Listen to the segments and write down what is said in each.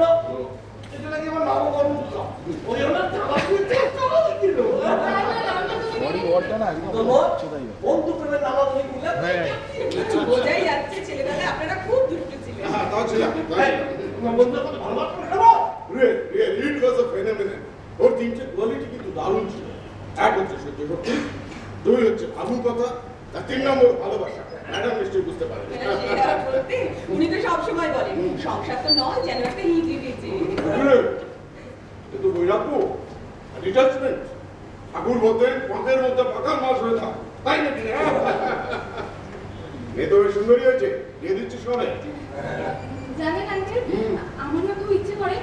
বললো এটা নাকি আমার নবকর্ম ওই হলো বন্ধু প্রেমের নামা তুমি বোঝাই যাচ্ছে ছেলেবেলায় আপনারা খুব দুষ্ট ছিলেন। তাও ছিলাম বন্ধু এখন ভালো ওর তিনটে কোয়ালিটি কিন্তু দারুণ ছিল। এক হচ্ছে সহ্য শক্তি, দুই হচ্ছে আবু কথা, আর তিন নম্বর ভালোবাসা। ম্যাডাম নিশ্চয়ই বুঝতে পারেন। উনি তো সবসময় বলেন সংসার তো নয় যেন একটা হিজি দিয়েছে। কিন্তু বৈরাগ্য ডিটাচমেন্ট ঠাকুর বলতেন পথের মধ্যে পাকার মাছ হয়ে থাক, তাই নাকি? মেয়ে তো সুন্দরী হয়েছে, দিয়ে দিচ্ছি সবাই। জানেন আঙ্কেল, আমার না খুব ইচ্ছে করে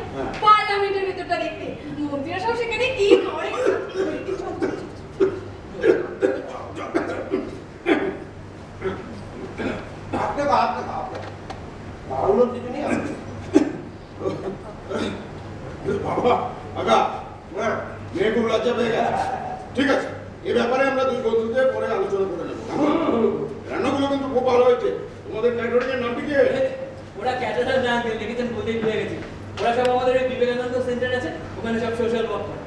পার্লামেন্টের ভেতরটা দেখতে। মন্ত্রীরা সব সেখানে কি করে? বাবা আগা মেয়ে খুব লজ্জা পেয়ে গেছে। ঠিক আছে, এ ব্যাপারে আমরা দুই বন্ধুতে পরে আলোচনা করে নেবো। রান্নাগুলো কিন্তু খুব ভালো হয়েছে। তোমাদের ক্যাটারিং এর নামটি কি? ওরা ক্যাটারার না দেখেছেন বলতেই ভুলে গেছি। ওরা সব আমাদের এই বিবেকানন্দ সেন্টার আছে, ওখানে সব সোশ্যাল ওয়ার্ক করে।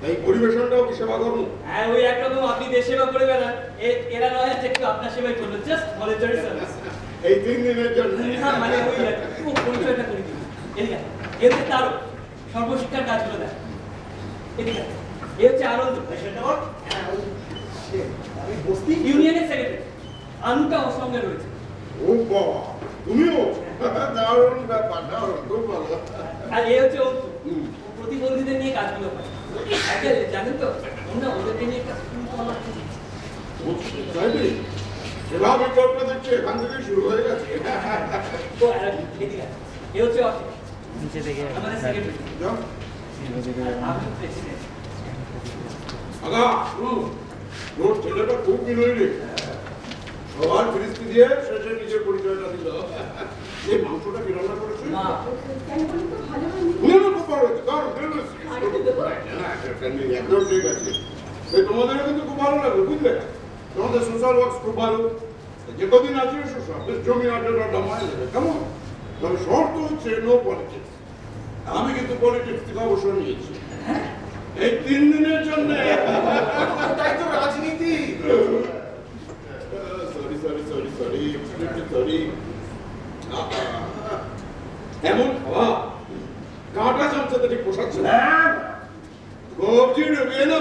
এই পরিবেশনটাও কি সেবা করবো? হ্যাঁ, ওই একরকম আপনি দেশ সেবা করে বেড়ান, এরা নয় হচ্ছে একটু আপনার সেবাই করলো, জাস্ট ভলেন্টারি সার্ভিস। এই 3 দিনের জন্য মানে ওই পরিচয়টা করে দিন। এদিকে এতে তারও সর্বশিক্ষার কাজগুলো দেয়। এদিকে এ হচ্ছে আনন্দ ইউনিয়নের সেক্রেটারি, আনুটা ওর সঙ্গে রয়েছে। ও বাবা, তুমিও? দারুণ ব্যাপার, দারুণ, খুব ভালো। আর এ হচ্ছে অন্তু, প্রতিবন্ধীদের নিয়ে কাজগুলো করে। জানেন তো ওরা ওদেরকে নিয়ে একটা স্কুল খোলা সেবা বিকল্প দেখছি এখান থেকে শুরু হয়ে গেছে। এ হচ্ছে আমাদের সেক্রেটারি। আগা তোর ছেলেটা খুব বিনয়ী, সবার ফিরিস্তি দিয়ে শেষে নিজের পরিচয়টা দিল। এই মাংসটা কি রান্না করেছে? একদম ঠিক আছে। তোমাদেরও কিন্তু খুব ভালো লাগলো, বুঝলে? তোমাদের সোশ্যাল ওয়ার্কস খুব ভালো। যে কদিন আছে সোশ্যাল জমি আড্ডা মায় দেবে, কেমন? তবে শর্ত হচ্ছে নো পলিটিক্স। আমি কিন্তু পলিটিক্স থেকে অবসর নিয়েছি এই 3 দিনের জন্য। তাই তো রাজনীতি। সরি এমন খাওয়া কাঁটা চামচাতে ঠিক পোষাচ্ছে না। কবজি ডুবিয়ে না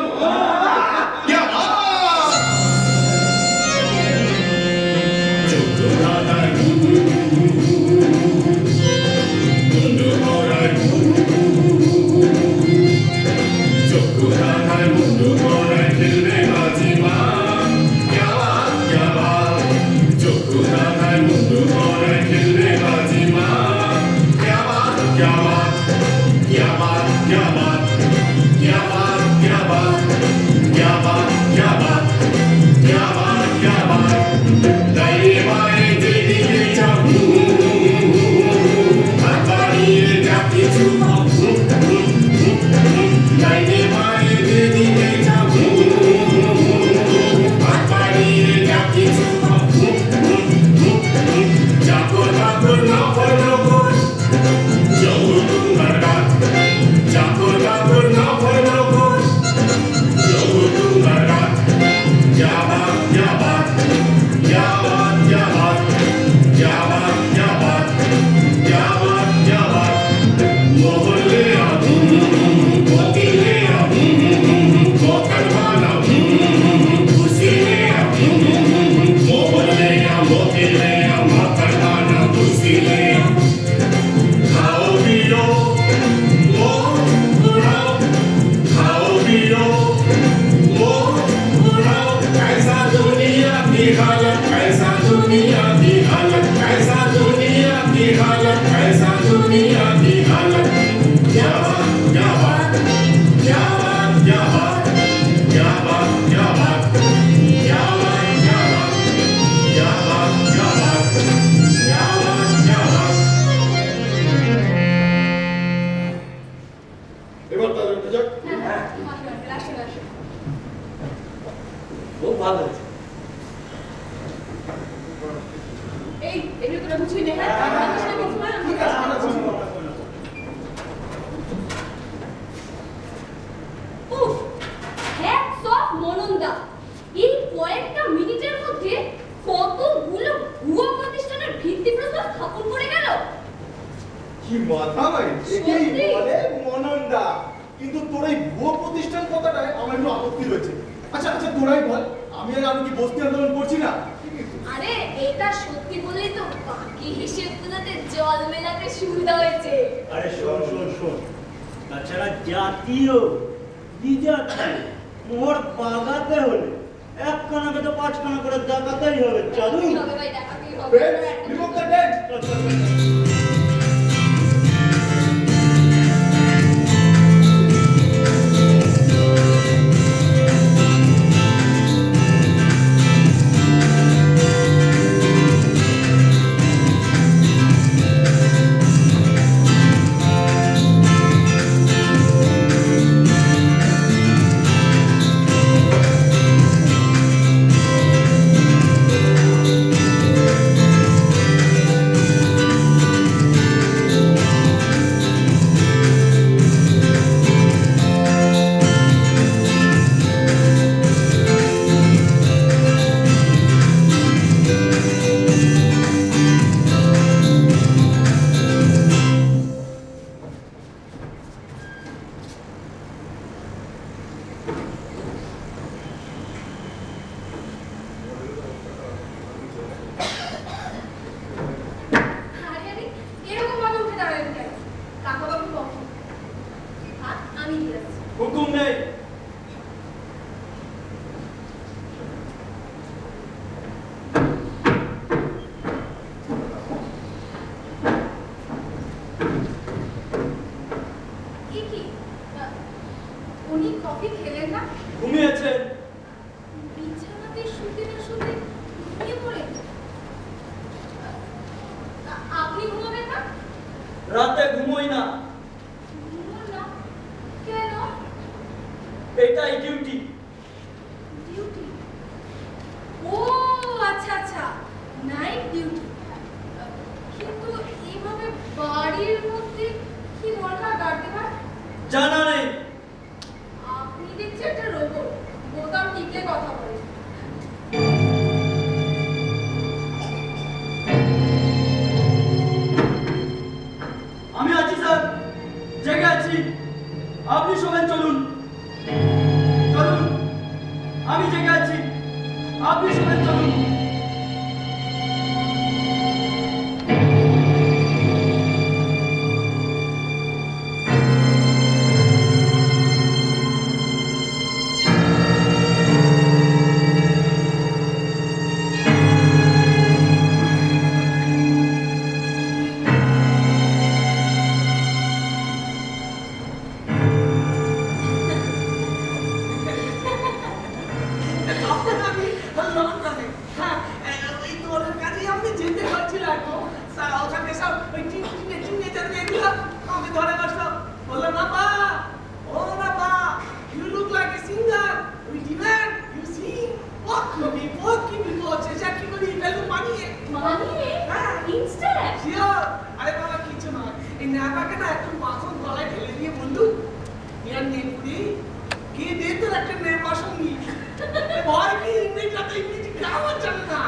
মাথা ভাই একেই বলে মনন্দা। কিন্তু তোর এই ভুয়ো প্রতিষ্ঠান কথাটায় আমার একটু আপত্তি রয়েছে। আচ্ছা আচ্ছা তোরাই বল, আমি কি বস্তি আন্দোলন করছি না? আরে এটা সত্যি বলেই তো বাকি হিসেবগুলোতে জল মেলাতে সুবিধা হয়েছে। আরে শোন শোন শোন, তাছাড়া জাতীয় বিজাতীয় মোহর বাগাতে হলে এক কানাকে তো 5 কানা করে দেখাতেই হবে। চালু হবে ভাই, দেখাতেই হবে। Friends, remove the dead. আরে আরে, এরকম ভাবে উঠে দাঁড়ালেন কেন? কাকাবাবু কখন? আমি দিয়ে যাচ্ছি। হুকুম নেই। এ কি? উনি কফি খেলেন না? ঘুমিয়েছেন। বিছানাতে শুতে না শুতে ঘুমিয়ে পড়েন? আপনি ঘুমাবেন না? রাতে ঘুমোই না, ঘুমোন না? কেন? এটাই ডিউটি। ডিউটি? ও আচ্ছা আচ্ছা, নাইট ডিউটি। কিন্তু এইভাবে বাড়ির মধ্যে কি দরকার গার্ড দেবার? জানা নেই। আপনি দেখছি একটা রোবট, বোতাম টিপলে কথা বলে। আমি আছি স্যার, জেগে আছি। আপনি শোবেন, চলুন চলুন। আমি জেগে আছি, আপনি শোবেন, চলুন। তখন আমি লন্ডনে, হ্যাঁ, ওই দলের কাজেই আমি যেতে হচ্ছিল এখন। স্যার ওখানে সব ওই টিনেজার মেয়েগুলো আমাকে ধরে বসলো, বললো বাবা, ও বাবা, you look like a singer, we demand you sing, what can we বলছে, চাকরি করি ভ্যালু মানিয়ে মানিয়ে? হ্যাঁ ইনস্ট্যান্ট? শিওর। আরে বাবা কিছু নয়, এই ন্যাপাকে না একটু মাখন গলায় ঢেলে দিয়ে বললু, ইয়ার নেপুরি কে দে তোর একটা নেপা সঙ্গী ভয় কি ইংরেজিতে ইংরেজি গ্রামার জানে না,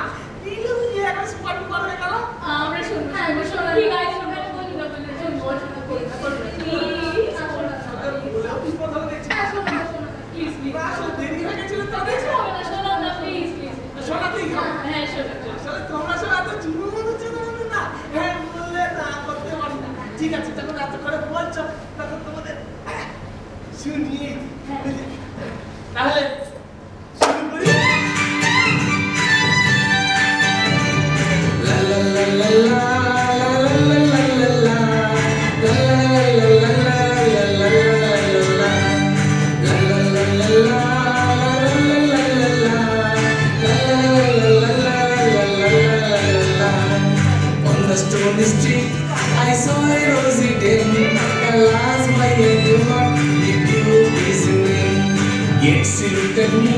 দিলু দিয়ে একটা সুপার ডুপার হয়ে গেল। আমরা শুনবো, শুনবো, শুনবো। ঠিক আছে, শুনবো, বলি না, বলি না, শুনবো, শুনবো, বলি না, বলি না। Please, শোনো না, বলে বিপদ হলে দেখছি হ্যাঁ, শোনো না, শোনো না, please, please। আসলে দেরি হয়ে গেছিল তাদের শোনো না, শোনো না, please, please। শোনাতেই হবে। হ্যাঁ, শোনো, শোনো। আসলে তোমরা সব এত চুনো মনে হচ্ছে না, হ্যাঁ বললে না করতে পারি না। ঠিক আছে, যখন এত করে বলছো তখন তোমাদের শুনিয়ে দিই। তাহলে শুরু করি। On the stony street, I saw a rosy dame. Alas, my head do not give you listening. Yet she looked at me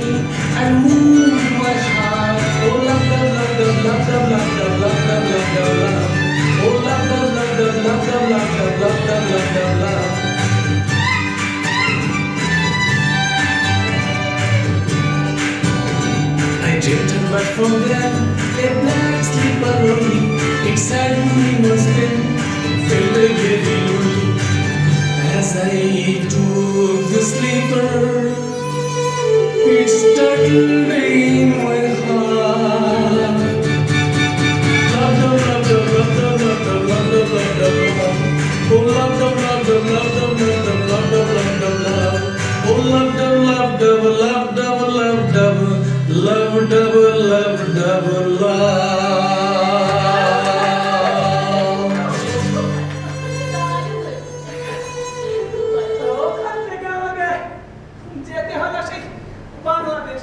and moved my heart. Oh, love, love, love, love, love, love, love, love, love, love, love, love. Oh, love, love, love, love, love, love, love, love, love, love, love, love. I dreamt but from then a black sleeper only. It saddened me most then. felt very lonely. As I took the sleeper, it started in my heart. Love, love, love, love, love, love, love, love, love, love, love. Oh, love, love, love, love, love, love, love, love, love, love, love, love. Oh, love, love, love, love, love, love, love, love, love, love, love, love. ওখান থেকে আমাকে যেতে হলো সেই বাংলাদেশ।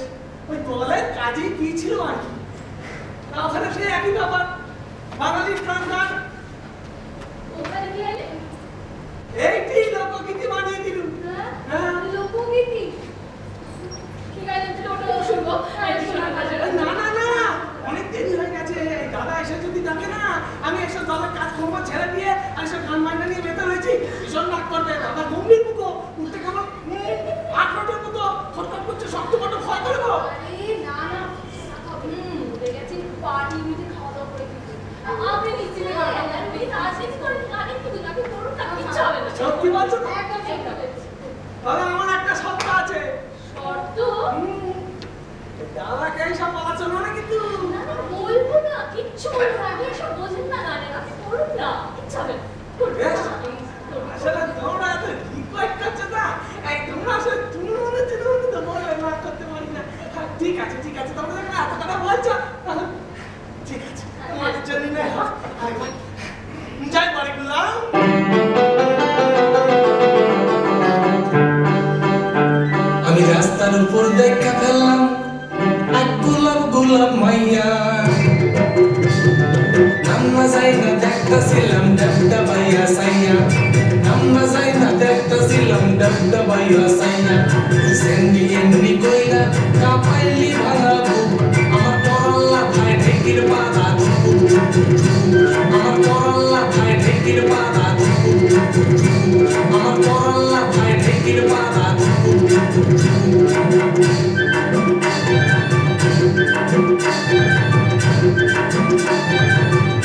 ওই দলের কাজই কি ছিল আর কি। তা ওখানে সেই একই ব্যাপার, বাঙালির প্রাণ গান। ওখানে কি হলে? এইটি লোকগীতি বানিয়ে দিলুম। হ্যাঁ। লোকগীতি? ঠিক আছে, ওটা শুনবো। শোনার কাজে না না না, অনেক দেরি হয়ে গেছে। দাদা এসে যদি ডাকে না, আমি এসব দলের কাজ করবো ছেড়ে দিয়ে আর এসব গান বাজনা নিয়ে মেতে হয়েছি। ভীষণ রাগ করবে। দাদা গম্ভীর মুখো, উঠতে কেমন আটরটের মতো খটখট করছে, শক্ত বড় ভয় করবো। আরে না না, উঠে গেছি পার্টি মিটে খাওয়া দাওয়া করে দিচ্ছি। আপনি নিশ্চিন্তে করবেন, প্লিজ রাজনীতি করেন, গান একটু দিন, আপনি করুন না, কিচ্ছু হবে না। সত্যি বলছো তো? একদম ঠিক বলেছি। দাদা আমার একটা শর্ত আছে। শর্ত? দাদাকে এইসব বলা চলবে না কিন্তু। না না, বলবো না, কিচ্ছু বলবো না, আপনি এসব বোঝেন না গানের, আপনি করুন না, কিচ্ছু হবে না। করুন না, বেশ। please, করুন। আসলে তোমরা এত রিকোয়েস্ট করছো না, এই তোমরা আসলে তুমি মনে হচ্ছে তোমার রাগ করতে পারি না। হ্যাঁ, ঠিক আছে ঠিক আছে, তোমরা যখন এত কথা বলছো ঠিক আছে, তোমাদের জন্য নয় হোক। জয় বারিকুল্লাহ। আমি রাস্তার উপর দেখা ফেললাম এক গোলাপ গোলাপ মাইয়া, নাম্মা যাই না দেখতেছিলাম ডাবডা বাইয়া সাইয়া, নাম্মা যাই না দেখতেছিলাম ডাবডা বাইয়া সাইয়া। সেন্ডি এন্ডি কইরা কাপাইলি ভাঙা বুক, আমার পরাল্লা ভাই ঠেকির বাধা দুক, আমার পরাল্লা ভাই ঠেকির বাধা দুক, আমার পরাল্লা ভাই ঠেকির বাধা দুক।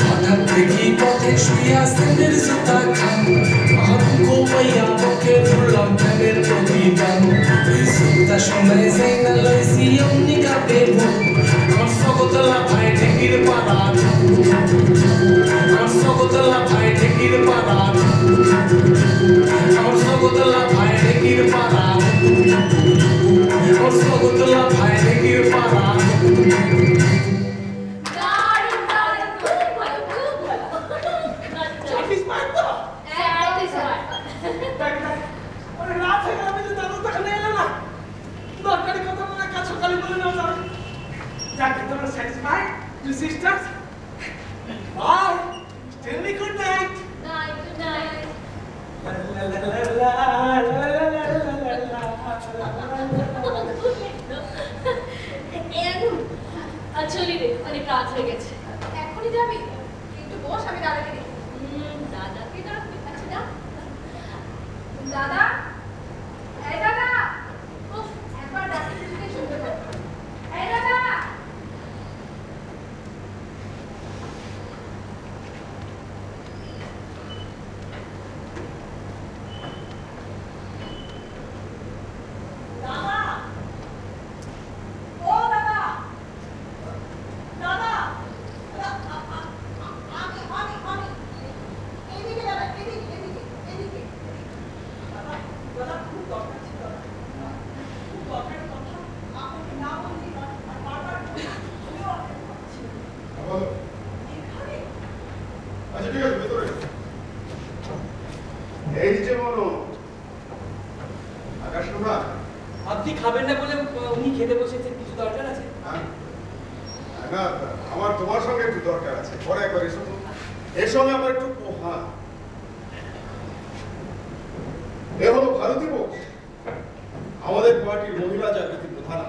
হঠাৎ দেখি পথে শুয়ে স্যান্ডেল জুতা খান, আহত পাইয়া পথে ধরলাম প্রেমের প্রতিদান। ওই জুতা সময় যাই না লইছি অমনি কাপে বুক, আমার সকতলা ভাই ঠেকির পাড়া, আমার সকতলা ভাই ঠেকির পাড়া, আমার সকতলা ভাই ঠেকির পাড়া, আমার সকতলা ভাই ঠেকির পাড়া। দারুণ, দারুণ, খুব ভালো, খুব ভালো। আচ্ছা। Satisfied তো? একদমই স্যার। দেখ, দেখ, ওরে রাত হয়ে গেল, আমি তো দাদু তখন এলো না। দরকারি কথা বলে কাজ সকালে বলে নাও যাবে। যাক, তোমরা satisfied, you sisters? Bye. Tell me good night. Night, good night. La la la la la la la la la la চলি রে, অনেক রাত হয়ে গেছে। এখনই যাবি? একটু বস, আমি দাদাকে দেখি। দাদাকে ডাকবি? আচ্ছা ডাক। দাদা, এই দাদা, উফ, একবার ডাকি কিছুতেই শুনতে পাচ্ছি না। এই দাদা। দাদা, ও দাদা, দাদা, আমি, এদিকে দাদা, এদিকে। দাদা, দাদা, খুব দরকার ছিল, খুব দরকারি কথা, আপনাকে না বললি আর বারবার আমিও আপনাকে ভাবছি। বলো। এখানে আচ্ছা ঠিক আছে, ভেতরে এই যে বলো আকাশ না, আপনি খাবেন না বলে উনি খেতে বসেছেন, কিছু দরকার আছে? হ্যাঁ? না, আমার তোমার সঙ্গে একটু দরকার আছে, পরে একবার এসো তো। এর সঙ্গে আমার একটু হ্যাঁ, এ হলো ভারতী বোস, আমাদের পার্টির মহিলা জাগৃতি প্রধান,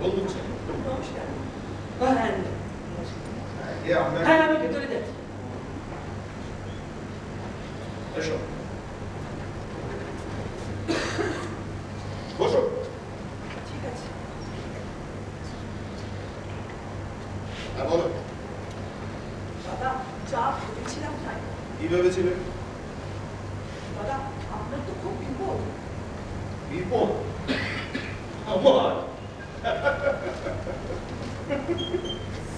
বন্ধু ছেলে। নমস্কার। হ্যাঁ, এ আপনার হ্যাঁ, আমি ভেতরে যাচ্ছি। এসো, বসো। ঠিক আছে। হ্যাঁ বলো। দাদা, চা ভেবেছিলাম তাই কি ভেবেছিলেন? দাদা আপনার তো খুব বিপদ। বিপদ আমার?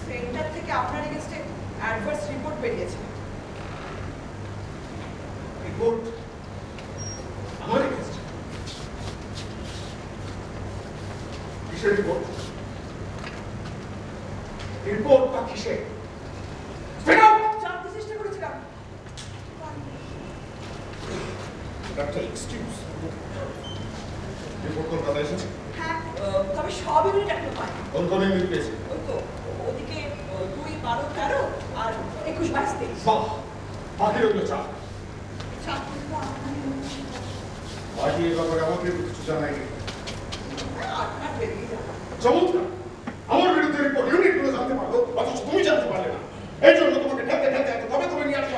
সেন্টার থেকে আপনার এগেইনস্টে অ্যাডভার্স রিপোর্ট বেরিয়েছে। রিপোর্ট আমার এগেইনস্ট? কিসের রিপোর্ট? রিপোর্টটা কিসের? জানতে চেষ্টা করেছিলাম। একটা এক্সকিউজ। রিপোর্ট কলকাতা এসেছে? হ্যাঁ, তবে সব ইউনিট এখনো পাইনি। কোন কোন ইউনিট পেয়েছে? ওই তো ওদিকে 2, 12, 13 আর 21, 22, 23। বাহ, বাকি রইল চাপ। বাকি এ ব্যাপারে আমাকে কিছু জানায়নি। আপনার বেরিয়ে যাবে। চমৎকার! আমার বিরুদ্ধে রিপোর্ট ইউনিটগুলো জানতে পারলো, অথচ তুমি জানতে পারলে না। এই জন্য তোমাকে ঢাকতে ঢাকতে এত তবে তুমি নিয়ে আসো।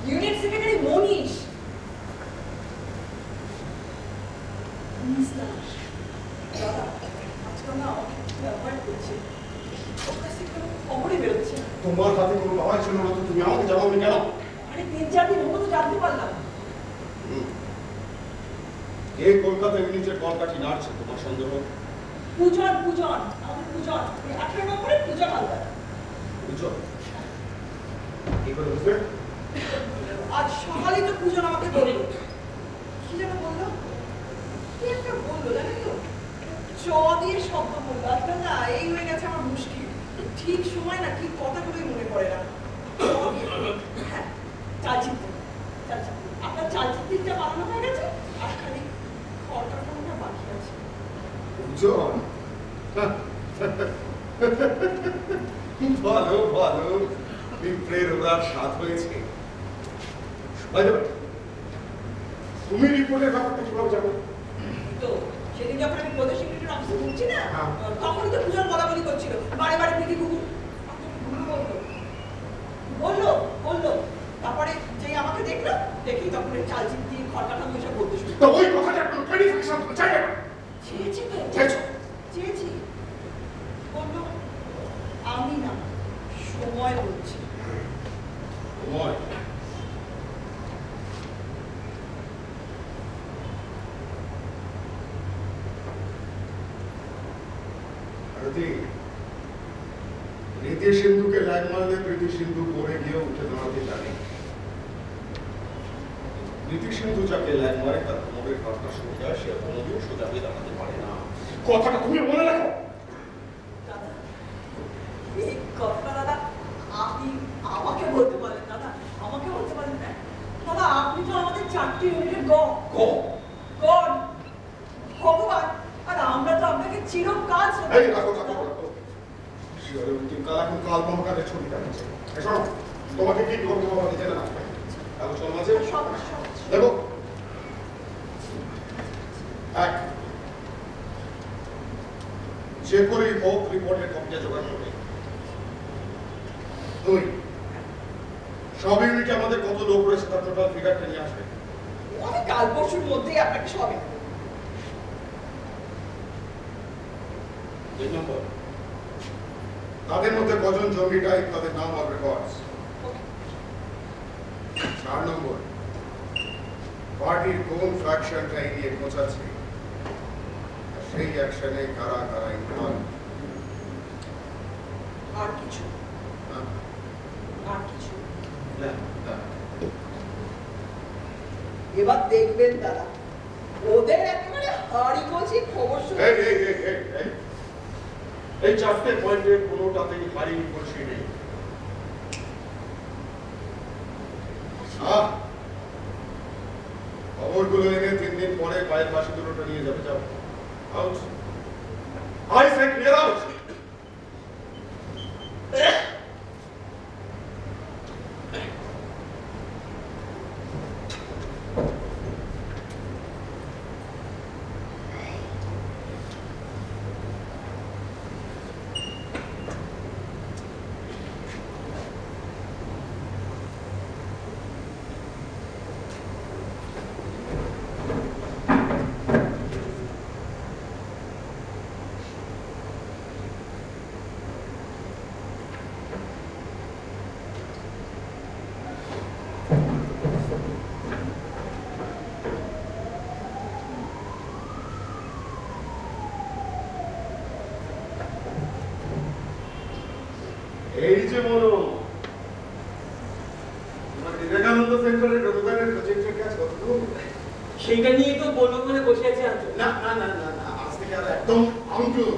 ইউনিট সেক্রেটারি মনীষ। দাদা আজকাল না আমাকে ব্যবহার করছে, ওর কাছ থেকে কোনো খবরই বেরোচ্ছে না। তোমার হাতে কোনো বাবাই ছিল না তো তুমি আমাকে জানাওনি কেন? আরে 3-4 দিন হলো তো জানতে পারলাম। এই কলকাতা ইউনিটের কলকাঠি নাড়ছে তোমার সন্দেহ? পূজন আমাদের পূজন 18 নম্বরে পূজন হালদার। বুঝো কি করে বুঝবে? আজ সকালেই তো পূজন আমাকে বলল। কি যেন বললো? কি একটা বললো জানেন তো? চ দিয়ে শব্দ বললো। আজকাল না এই হয়ে গেছে আমার মুশকিল। ঠিক সময় না ঠিক কথাগুলোই মনে পড়ে না। হ্যাঁ, চালচিত্র। আপনার চালচিত্রটা বানানো হয়ে গেছে আর খালি খড়কাটা বাকি আছে। বুঝো ভালো ভালো পিঁপড়ের ওড়ার স্বাদ হয়েছে। তুমি রিপোর্টের ব্যাপারটা কিভাবে জানো? তো সেদিন যখন আমি প্রদেশ সেক্রেটারি অফিসে ঢুকছি না, তখনই তো পূজন বলাবলি করছিল বারে বারে প্রীতি কুকুর বললো। তারপরে যেই আমাকে দেখলো, দেখি তখন চালচিত্রি খড়কাটা বসে বলতে শুরু। তো ওই কথাটা একটু ক্লারিফিকেশন চাই না? চেয়েছি বললো আমি না, সময় বলছি। সময়? রীতি সিন্ধুকে লাইন মারলে প্রীতি সিন্ধু পড়ে গিয়ে উঠে দাঁড়াতে জানে। রীতি সিন্ধু যাকে লাইন মারে তার কোমরের কাঁটা সোজা, সে কোনোদিন সোজা হয়ে দাঁড়াতে পারে না। কথাটা তুমি মনে রাখো। দাদা এই কথা দাদা আপনি আমাকে বলতে পারেন। দাদা আমাকে বলতে পারেন না। দাদা আপনি তো আমাদের 4টি ইউনিটের গড ভগবান, আর আমরা তো আপনাকে চিরকাল এই রাখো কাল এখন কাল মহাকালের ছবি দেখাচ্ছে। শোনো, তোমাকে কি করবো আমাকে জেনে না আলোচনা আছে। দেখো, 1 যে করেই হোক রিপোর্টের কপিটা জোগাড় করবে। 2 সব ইউনিটে আমাদের কত লোক রয়েছে তার টোটাল ফিগারটা নিয়ে আসবে। আমি কাল পরশুর মধ্যেই আপনাকে সবই। 3 নম্বর, তাদের মধ্যে কজন জঙ্গি টাইপ তাদের নাম আর রেকর্ডস। 4 নম্বর, পার্টির কোন ফ্র্যাকশনটা এগিয়ে পৌঁছাচ্ছে সেই অ্যাকশনে কারা কারা ইনভলভ। আর কিছু এবার দেখবেন দাদা, ওদের একেবারে হাড়ি কলসি খবর শুনে। এই 4টে পয়েন্টের কোনোটাতেই হাড়ি কলসি নেই। খবরগুলো এনে 3 দিন পরে পায়ের পাশে দুটোটা নিয়ে যাবে। যাও out. I say clear out. এই যে মনো, তোমার বিবেকানন্দ সেন্টারের রবিবারের প্রজেক্টের কাজ কতদূর? সেইটা নিয়েই তো বলবো বলে বসে আছি আজ। না না না না না, আজ থেকে আর একদম অঙ্কুর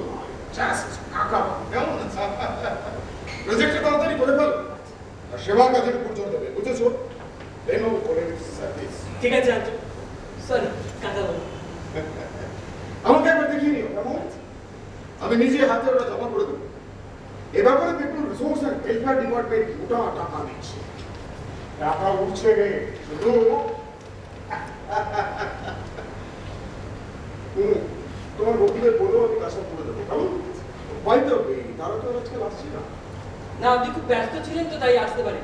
জাস্ট কাকা কেমন আছে? প্রজেক্টটা তাড়াতাড়ি করে ফেল আর সেবা কাজের উপর জোর দেবে, বুঝেছো? রেনো করে সার্ভিস। ঠিক আছে আজ, সরি কাকা বলো। আমাকে একবার দেখিয়ে নিও কেমন? আমি নিজে হাতে ওটা জমা করে দেবো। এ ব্যাপারে people resource and welfare department গোটা টাকা নিচ্ছে। টাকা উঠছে রে, শুধু তোমার বন্ধুদের বলেও আমি কাজটা করে দেবো কেমন? বাইতে হবে, তারা তো আজকে আসছে না। না আপনি খুব ব্যস্ত ছিলেন তো তাই আসতে পারি।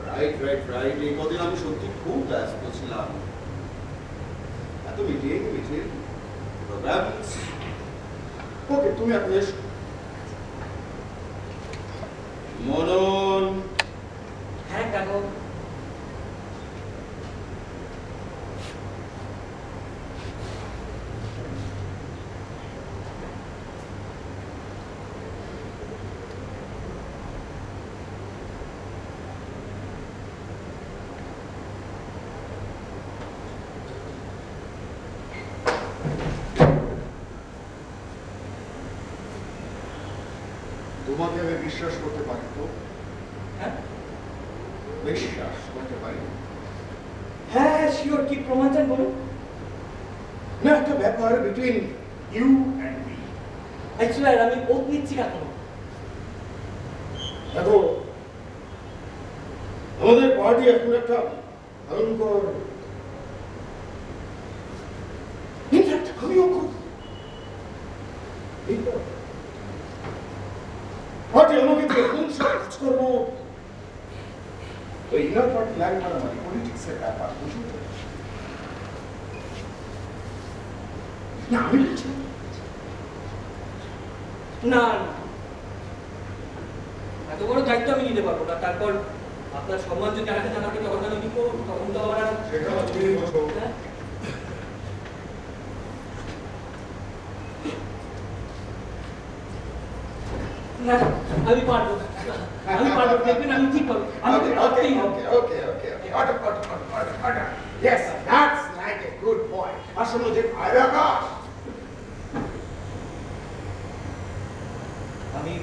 রাইট রাইট রাইট, এই কদিন আমি সত্যি খুব ব্যস্ত ছিলাম। এত মিটিং মিছিল প্রোগ্রামস। ওকে, তুমি এখন এসো। মনন, হ্যাঁ কাকা। তোমাকে আমি বিশ্বাস করতে পারি তো? হ্যাঁ বিশ্বাস করতে পারি হ্যাঁ হ্যাঁ শিওর, কি প্রমাণ চান বলুন। না, একটা ব্যাপার between you and me. Actually আমি ওত নিচ্ছি কাকা। দেখো, আমাদের পার্টি এখন একটা ভয়ঙ্কর, ইনফ্যাক্ট আমিও খুব পার্টি আমাকে দিয়ে কোন সব কাজ করবো, ওই ইনার পার্টি লাইন মারামারি পলিটিক্সের ব্যাপার, বুঝতে না আমি বলছি না না, এত বড় দায়িত্ব আমি নিতে পারবো না। তারপর আপনার সম্মান যদি আগে জানাতে তখন আমি কি করবো? তখন তো আবার সেটা তুমি বলো। হ্যাঁ? না আমি পারবো না, আমি পারবো, দেখবেন আমি ঠিক পারবো, আমি তো পারতেই হবে। Okay. Order. Yes, that's like a good boy. আসলে যে আয়াকাশ। আমি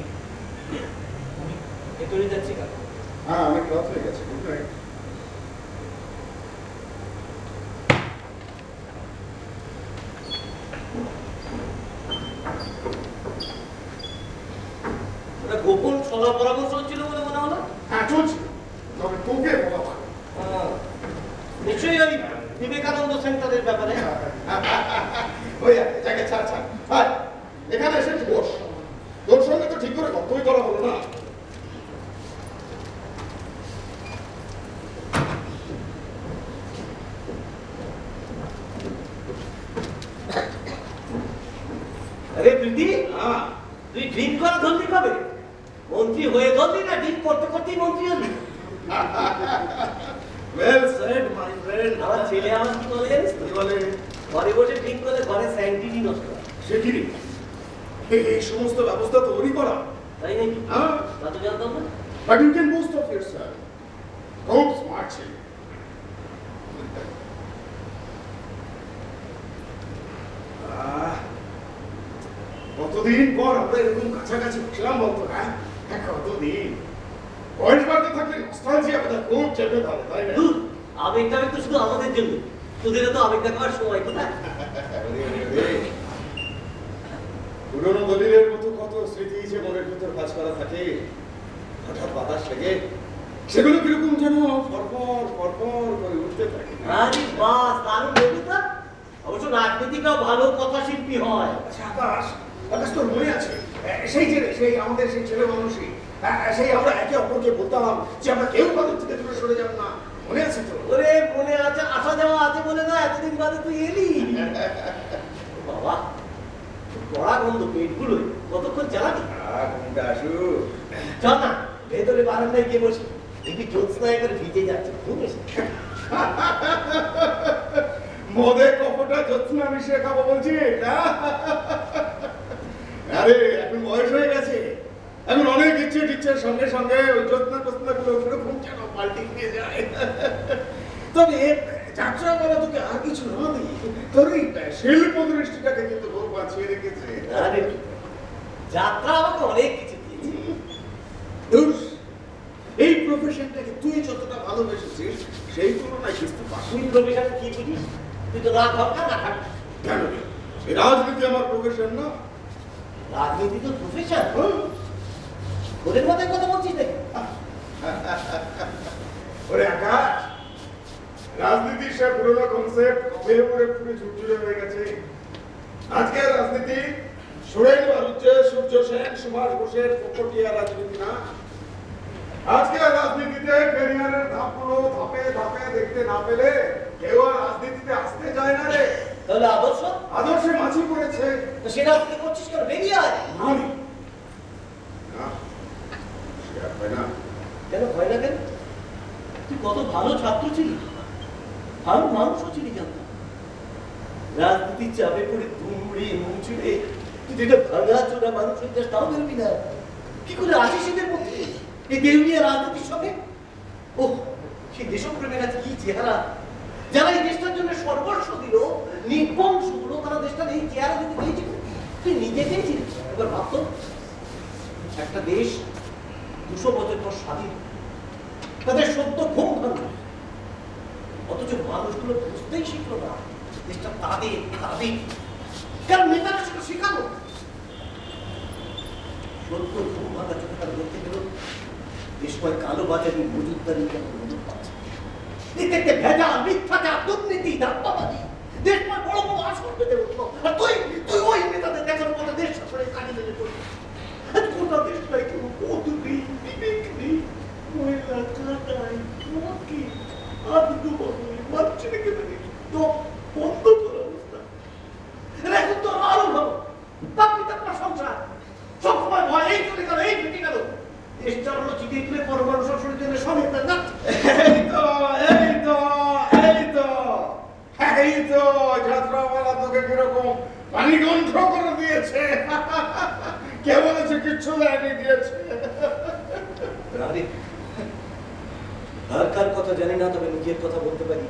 ভেতরে যাচ্ছি কাকা। হ্যাঁ, আমি ক্লাস হয়ে গেছি। Good night. ওটা গোপন সলা পরামর্শ ছিল বলে মনে হলো। হ্যাঁ, চলছে। তবে তোকে বলা ভালো। নিশ্চয়ই ওই বিবেকানন্দ সেন্টারের ব্যাপারে। ওই জায়গায় ছাড়। আর এখানে এসে বস। তোর সঙ্গে তো ঠিক করে গল্পই করা হলো না। আরে প্রীতি, তুই ড্রিঙ্ক করা ধরলি কবে? মন্ত্রী হয়ে ধরলি না ড্রিঙ্ক করতে করতেই মন্ত্রী হলি? Well said, my friend. আমার ছেলে আমার কি বলে জানিস তো? কি বলে? ঘরে বসে ড্রিঙ্ক করলে ঘরে স্যানিটারি নষ্ট হয়। সে কি রে? এই সমস্ত ব্যবস্থা তৈরি করা। তাই নাকি? হ্যাঁ। তা তো জানতাম না। But you can boast of yourself. খুব স্মার্ট ছেলে। কতদিন পর আমরা এরকম কাছাকাছি বসলাম বলতো, হ্যাঁ? কতদিন। বয়স বাড়তে থাকলে নস্টালজিয়া বোধহয় খুব চেপে ধরে, তাই না? ধুর, আবেগটা তো শুধু আমাদের জন্য। তোদের তো আবেগ দেখাবার সময় কোথায়? পুরোনো দলিলের মতো কত স্মৃতি যে মনের ভিতর কাজ করা থাকে, হঠাৎ বাতাস লেগে সেগুলো কিরকম যেন ফরফর করে উঠতে থাকে। আরে বাস, দারুণ বলবি তো। অবশ্য রাজনীতিটাও ভালো কথা শিল্পী হয়। আচ্ছা আকাশ, তোর মনে আছে সেই আমাদের সেই ছেলে মানুষই, সেই আমরা একে অপরকে বলতাম যে আমরা কেউ কাদের থেকে দূরে সরে যাব না, মনে আছে তো? ওরে মনে আছে, আসা যাওয়া আছে বলে না এতদিন বাদে তুই এলি। বাবা, বড়া গন্ধ পেটগুলোই, কতক্ষণ চালাবি? ঘুমটা আসু। চল না, ভেতরে বারান্দায় গিয়ে বসি। দেখবি জ্যোৎস্নায় করে ভিজে যাচ্ছে, ঘুম এসে। মদে কপটা যত্না মিশিয়ে খাবো বলছি। আরে এখন বয়স হয়ে গেছে, এখন অনেক ইচ্ছে ঠিক দিচ্ছে সঙ্গে সঙ্গে ওই জ্যোৎস্না টোৎস্না গুলো কিরকম যেন পাল্টি খেয়ে যায়। তবে যাত্রা বলা তোকে আর কিছু না দিই, তোর এই শিল্প দৃষ্টিটাকে কিন্তু খুব বাঁচিয়ে রেখেছে। আরে যাত্রা আমাকে অনেক কিছু দিয়েছে। ধুস, এই প্রফেশনটাকে তুই যতটা ভালোবেসেছিস সেই তুলনায় কিন্তু তুই প্রফেশন কি বুঝিস? তুই তো না দরকার না থাক। কেন রে? এই রাজনীতি আমার প্রফেশন না। রাজনীতি তো প্রফেশন। ওদের মাথায় কথা বলছিস নাকি? ওরে আকাশ, রাজনীতির সে পুরোনো কনসেপ্ট কবে পরে পুরো ঝুরঝুরে হয়ে গেছে। আজকের রাজনীতি সুরেন বালুচে, সূর্য সেন, সুভাষ বোসের পকটিয়া রাজনীতি না। আজকের রাজনীতিতে ক্যারিয়ারের ধাপগুলো ধাপে ধাপে দেখতে না পেলে কেউ আর রাজনীতিতে আসতে যায় না রে। তাহলে আদর্শ আদর্শে মাছি পড়েছে। তো সেটা তুই করছিস কেন? বেরিয়ে আয়। আমি না, সে আর হয় না। কেন ভয় না কেন? তুই কত ভালো ছাত্র ছিলি, ভালো মানুষও ছিলি জানতাম। রাজনীতির চাপে পড়ে দুমড়ে মুচড়ে তুই যেটা ভাঙা চোরা মানুষ হয়ে যাস তাও বেরবি না। কি করে আসিস এদের মধ্যে এই দেউলিয়া রাজনীতির সঙ্গে? ও সেই দেশপ্রেমের আজ কি চেহারা! যারা এই দেশটার জন্য সর্বস্ব দিল, নির্বংশ হলো, তারা দেশটার এই চেহারা দিতে পেয়েছিল। তুই নিজে চেয়েছিলিস। এবার ভাবতো একটা দেশ 200 বছর পর স্বাধীন, তাদের সত্য ঘুম ভাঙল, অথচ মানুষগুলো বুঝতেই শিখলো না দেশটা তাদের তাদের। কারণ নেতারা সেটা শেখানো। সত্য ঘুম ভাঙা চোখটা ধরতে গেল দেশময় কালোবাজারি মজুদদারি কেন মজুদ পাচ্ছে। এতে ভেজাল, মিথ্যাচার, দুর্নীতি, ধাপ্পাবাজি দেশময় বড় বড় আসর পেতে উঠলো। আর তুই তুই ওই নেতাদের দেখার মতো দেশ শাসনের কাজে লেগে পড়লি। গোটা দেশটাই কেউ বোধ নেই, বিবেক নেই, মহিলা কাটাই মকি আদু বদলে বাচ্চা রেখে দেবে তো বন্ধ করার অবস্থা। এখন তো আরো ভালো বাপি তার সংসার সবসময় ভয়, এই চলে গেল, এই ফেটে গেল। দেশ চালানো চিঠিয়ে তুলে পরমাণু শাসনের জন্য সমেত না। এই তো এই তো এই তো এই তো যাত্রাওয়ালা তোকে কিরকম পানি কণ্ঠ করে দিয়েছে। কে বলেছে কিচ্ছু দেয়নি, দিয়েছে। আরে কার কথা জানি না, তবে নিজের কথা বলতে পারি।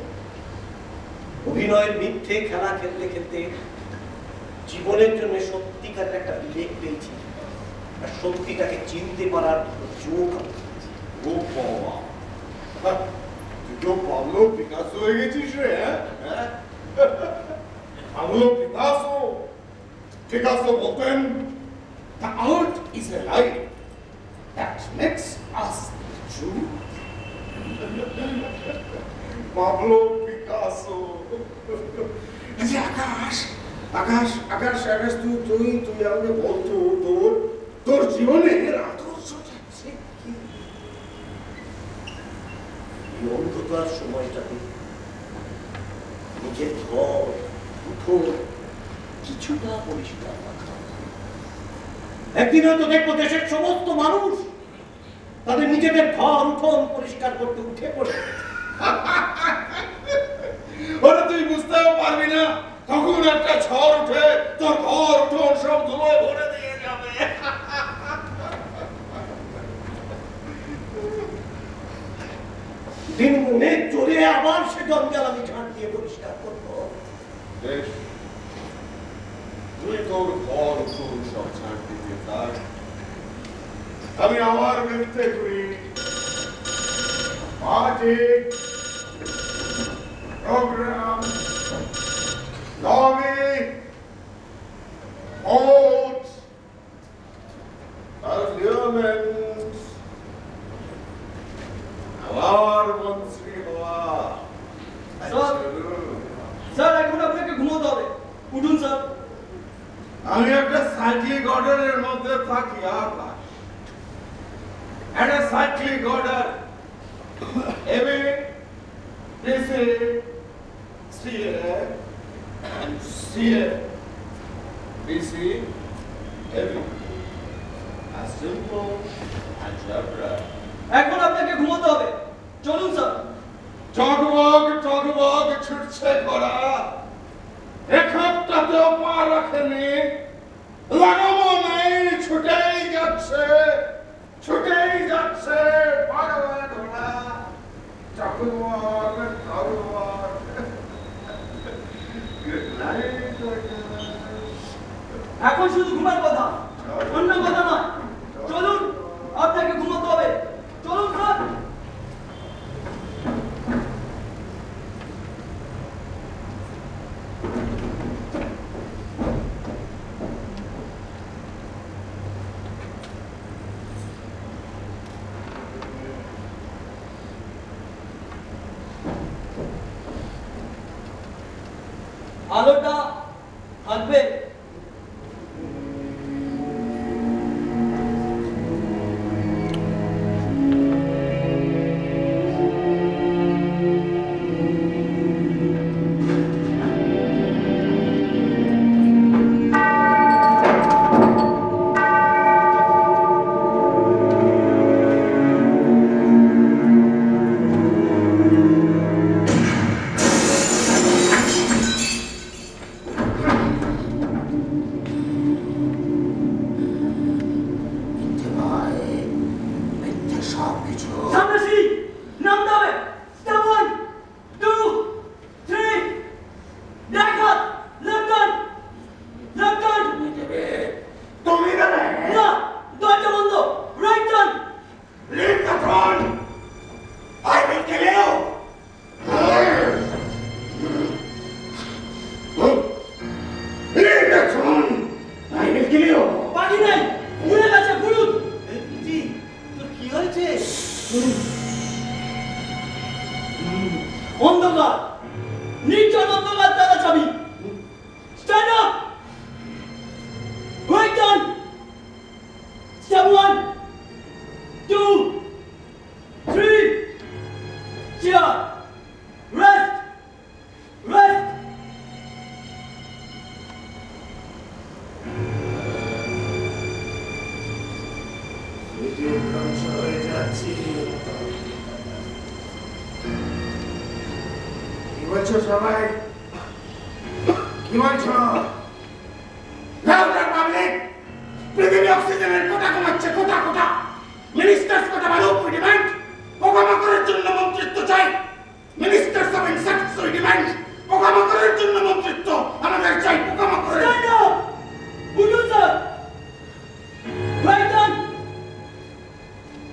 অভিনয়ের মিথ্যে খেলা খেলতে খেলতে জীবনের জন্য সত্যিকারের একটা বিবেক পেয়েছি, আর সত্যিটাকে চিনতে পারার যোগ। ও বাবা, তুই তো পাবলো পিকাসো হয়ে গেছিস রে। Pablo Picasso. পিকাসো বলতেন, the art is a light that makes us true. Pablo Picasso. আচ্ছা আকাশ, আকাশ আকাশ আকাশ তুই তুই তুই আমাকে বলতো তোর জীবনের আদর্শ যাচ্ছে কি? এই অন্ধকার সময়টাতে নিজের ঘর উঠোন কিছুটা পরিষ্কার রাখা। একদিন হয়তো দেখবো দেশের সমস্ত মানুষ তাদের নিজেদের ঘর উঠোন পরিষ্কার করতে উঠে পড়ে। ওরা তুই বুঝতেও পারবি না, তখন একটা ঝড় উঠে তোর ঘর উঠোন সব ধুলোয় ভরে দিয়ে যাবে। দিন গুনে চলে আবার সে জঞ্জাল আমি ঝাঁট দিয়ে পরিষ্কার করবো। তুই তোর ঘর উঠোন সব ঝাঁট দিতে থাক, আমি আমার বিরুদ্ধে করি। Party programme lobby vote parliament আবার মন্ত্রী হওয়া। স্যার এখন আপনাকে ঘুমোতে হবে, উঠুন স্যার। আমি একটা সাইক্লিক অর্ডারের মধ্যে থাকি। আকাশ, একটা cyclic order AB DC CA and CA BC AB as simple algebra. এখন আপনাকে ঘুমোতে হবে, চলুন স্যার। টগবগ টগবগ ছুটছে ঘোড়া, একটাতেও পা রাখেনি, লাগামও নেই, ছুটেই যাচ্ছে ছুটেই ঠাকুরমার ঠাকুরমার গুড নাইট। এখন শুধু ঘুমার কথা, অন্য কথা নয়। চলুন, আপনাকে ঘুমাতে হবে। চলুন স্যার। আলোটা থাকবে। সামনাসি নাম দেবে। স্টেপ 1 2 3 দেখা লেফট টার্ন তুমি দেবে না দরজা বন্ধ right turn leave the throne I will kill you leave the throne I will kill you বাকি নাই উড়ে গেছে গুরুত। জি, তোর কি হয়েছে? অন্ধকার নির্জন অন্ধকার তারা চাবি। Stand up right turn step 1 2 3 chair rest rest. ধ্বংস হয়ে যাচ্ছি। কি বলছো সবাই? কি বলছো? Louder public! পৃথিবী অক্সিজেনের কোটা কমাচ্ছে, কোটা। মিনিস্টার্স কোটা বাড়ুক, উই ডিমান্ড। পোকামাকড়ের জন্য মন্ত্রিত্ব চাই। Ministers of insects we demand. পোকামাকড়ের জন্য মন্ত্রিত্ব আমাদের চাই, পোকামাকড়ের। স্ট্যান্ড আপ উঠুন স্যার রাইট টার্ন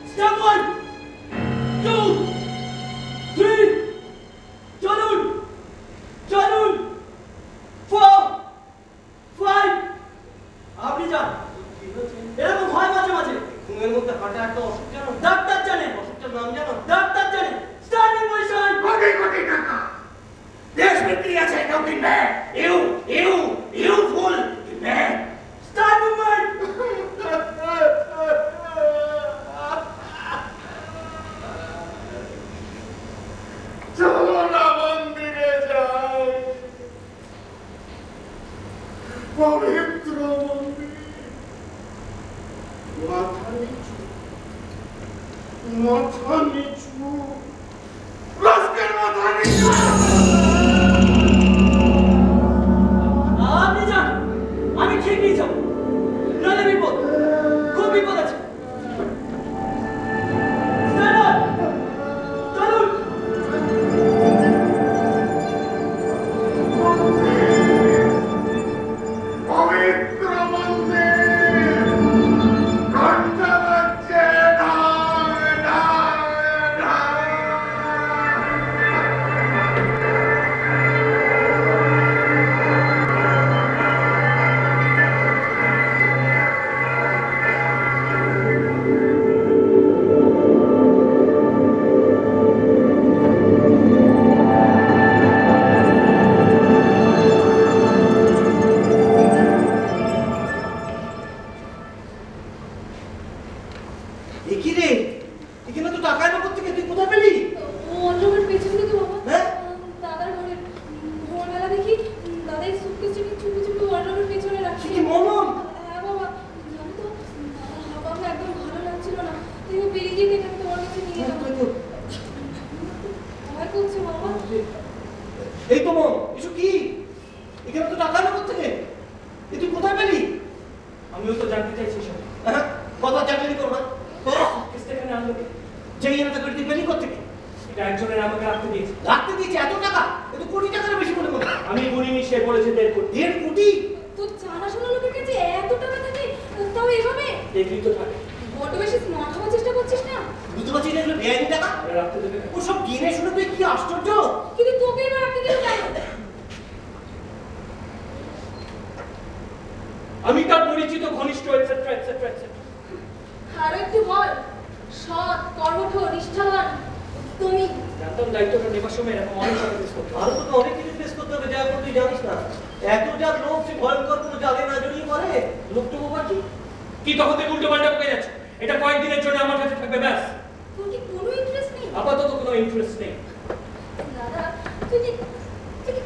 স্টেপ 1 2 3 চলুন চলুন 4 5 আপনি যান। এরকম হয় মাঝে মাঝে। ঘুমের মধ্যে হাঁটা একটা অসুখ জানো? ডাক্তার জানে, অসুখটার নাম জানো? ডাক্তার জানে। Standing position. কোটি টাকা দেশ বিক্রি আছে, কেউ কিনবে? ইউ ফুল কিনবে? Start movement. চলো না মন্দিরে যাই, পবিত্র মন্দির। মাথা নিচু রাস্কের মাথা নিচু। আপনি যান, আমি ঠিক নিয়ে যাবো। নালে বিপদ, খুব বিপদ আছে। স্ট্যান্ড আপ চলুন। পবিত্র মন্দির ঘন্টা বাজছে, ঢাক, ঢাক, ঢাক। একি রে, এখানে তো টাকা এলো কোত্থেকে? তুই কোথায় পেলি? ওয়ার্ড্রোবের পেছন থেকে বাবা। হ্যাঁ? দাদার ঘরে ভোরবেলা দেখি দাদাই সুটকেসটাকে চুপি চুপি ওয়ার্ড্রোবের পেছনে রাখছে। সে কি মনন? হ্যাঁ বাবা, জানো তো দাদার হাওয়া আমার একদম ভালো লাগছিল না। তুই বেরিয়ে যেতে আমি তোমার কাছে নিয়ে এলাম। ভয় করছে বাবা। এই তো মন, এসব কি? এখানে তো টাকা এলো কোত্থেকে? এ তুই কোথায় পেলি? আমিও তো জানতে চাইছি সব। হ্যাঁ, কথা চাকরি করো না। কেসটা এখানে আনলো কে? যেই এনে তুই পেলি কোত্থেকে? এটা একজনের আমাকে রাখতে দিয়েছে। রাখতে দিয়েছে এত টাকা? এ তো কোটি টাকার বেশি মনে করো। আমি গুনিনি, সে বলেছে 1.5 কোটি। 1.5 কোটি? তোর জানাশোনা লোকের কাছে এত টাকা থাকে, তাও এভাবে দেখলি তো থাকে। বড্ড বেশি স্মার্ট হওয়ার চেষ্টা করছিস না? বুঝতে পারছিস না এগুলো বেআইনি টাকা? আরে রাখতে দেবে না। ও সব জেনে শুনে তুই কি আশ্চর্য! কিন্তু তোকে এবার রাখতে দিল কেন? আমি তার পরিচিত, ঘনিষ্ঠ, এটসেট্রা এটসেট্রা এটসেট্রা। আরো একটু বল। সৎ, কর্মঠ, নিষ্ঠাবান তুমি। জানতাম দায়িত্বটা নেবার সময় এরকম অনেক কথা ফেস করতে হবে। আরো তোকে অনেক কিছু ফেস করতে হবে, যা তুই জানিস না। এত যা লোক সে ভয়ঙ্কর কোনো জালে না জড়িয়ে পড়ে। লোকটুকু বাকি কি তখন থেকে উল্টো পাল্টা বকে যাচ্ছে? এটা কয়েকদিনের জন্য আমার কাছে থাকবে, ব্যাস। তোর কি কোনো ইন্টারেস্ট নেই? আপাতত কোনো ইন্টারেস্ট নেই। দাদা, তুই কি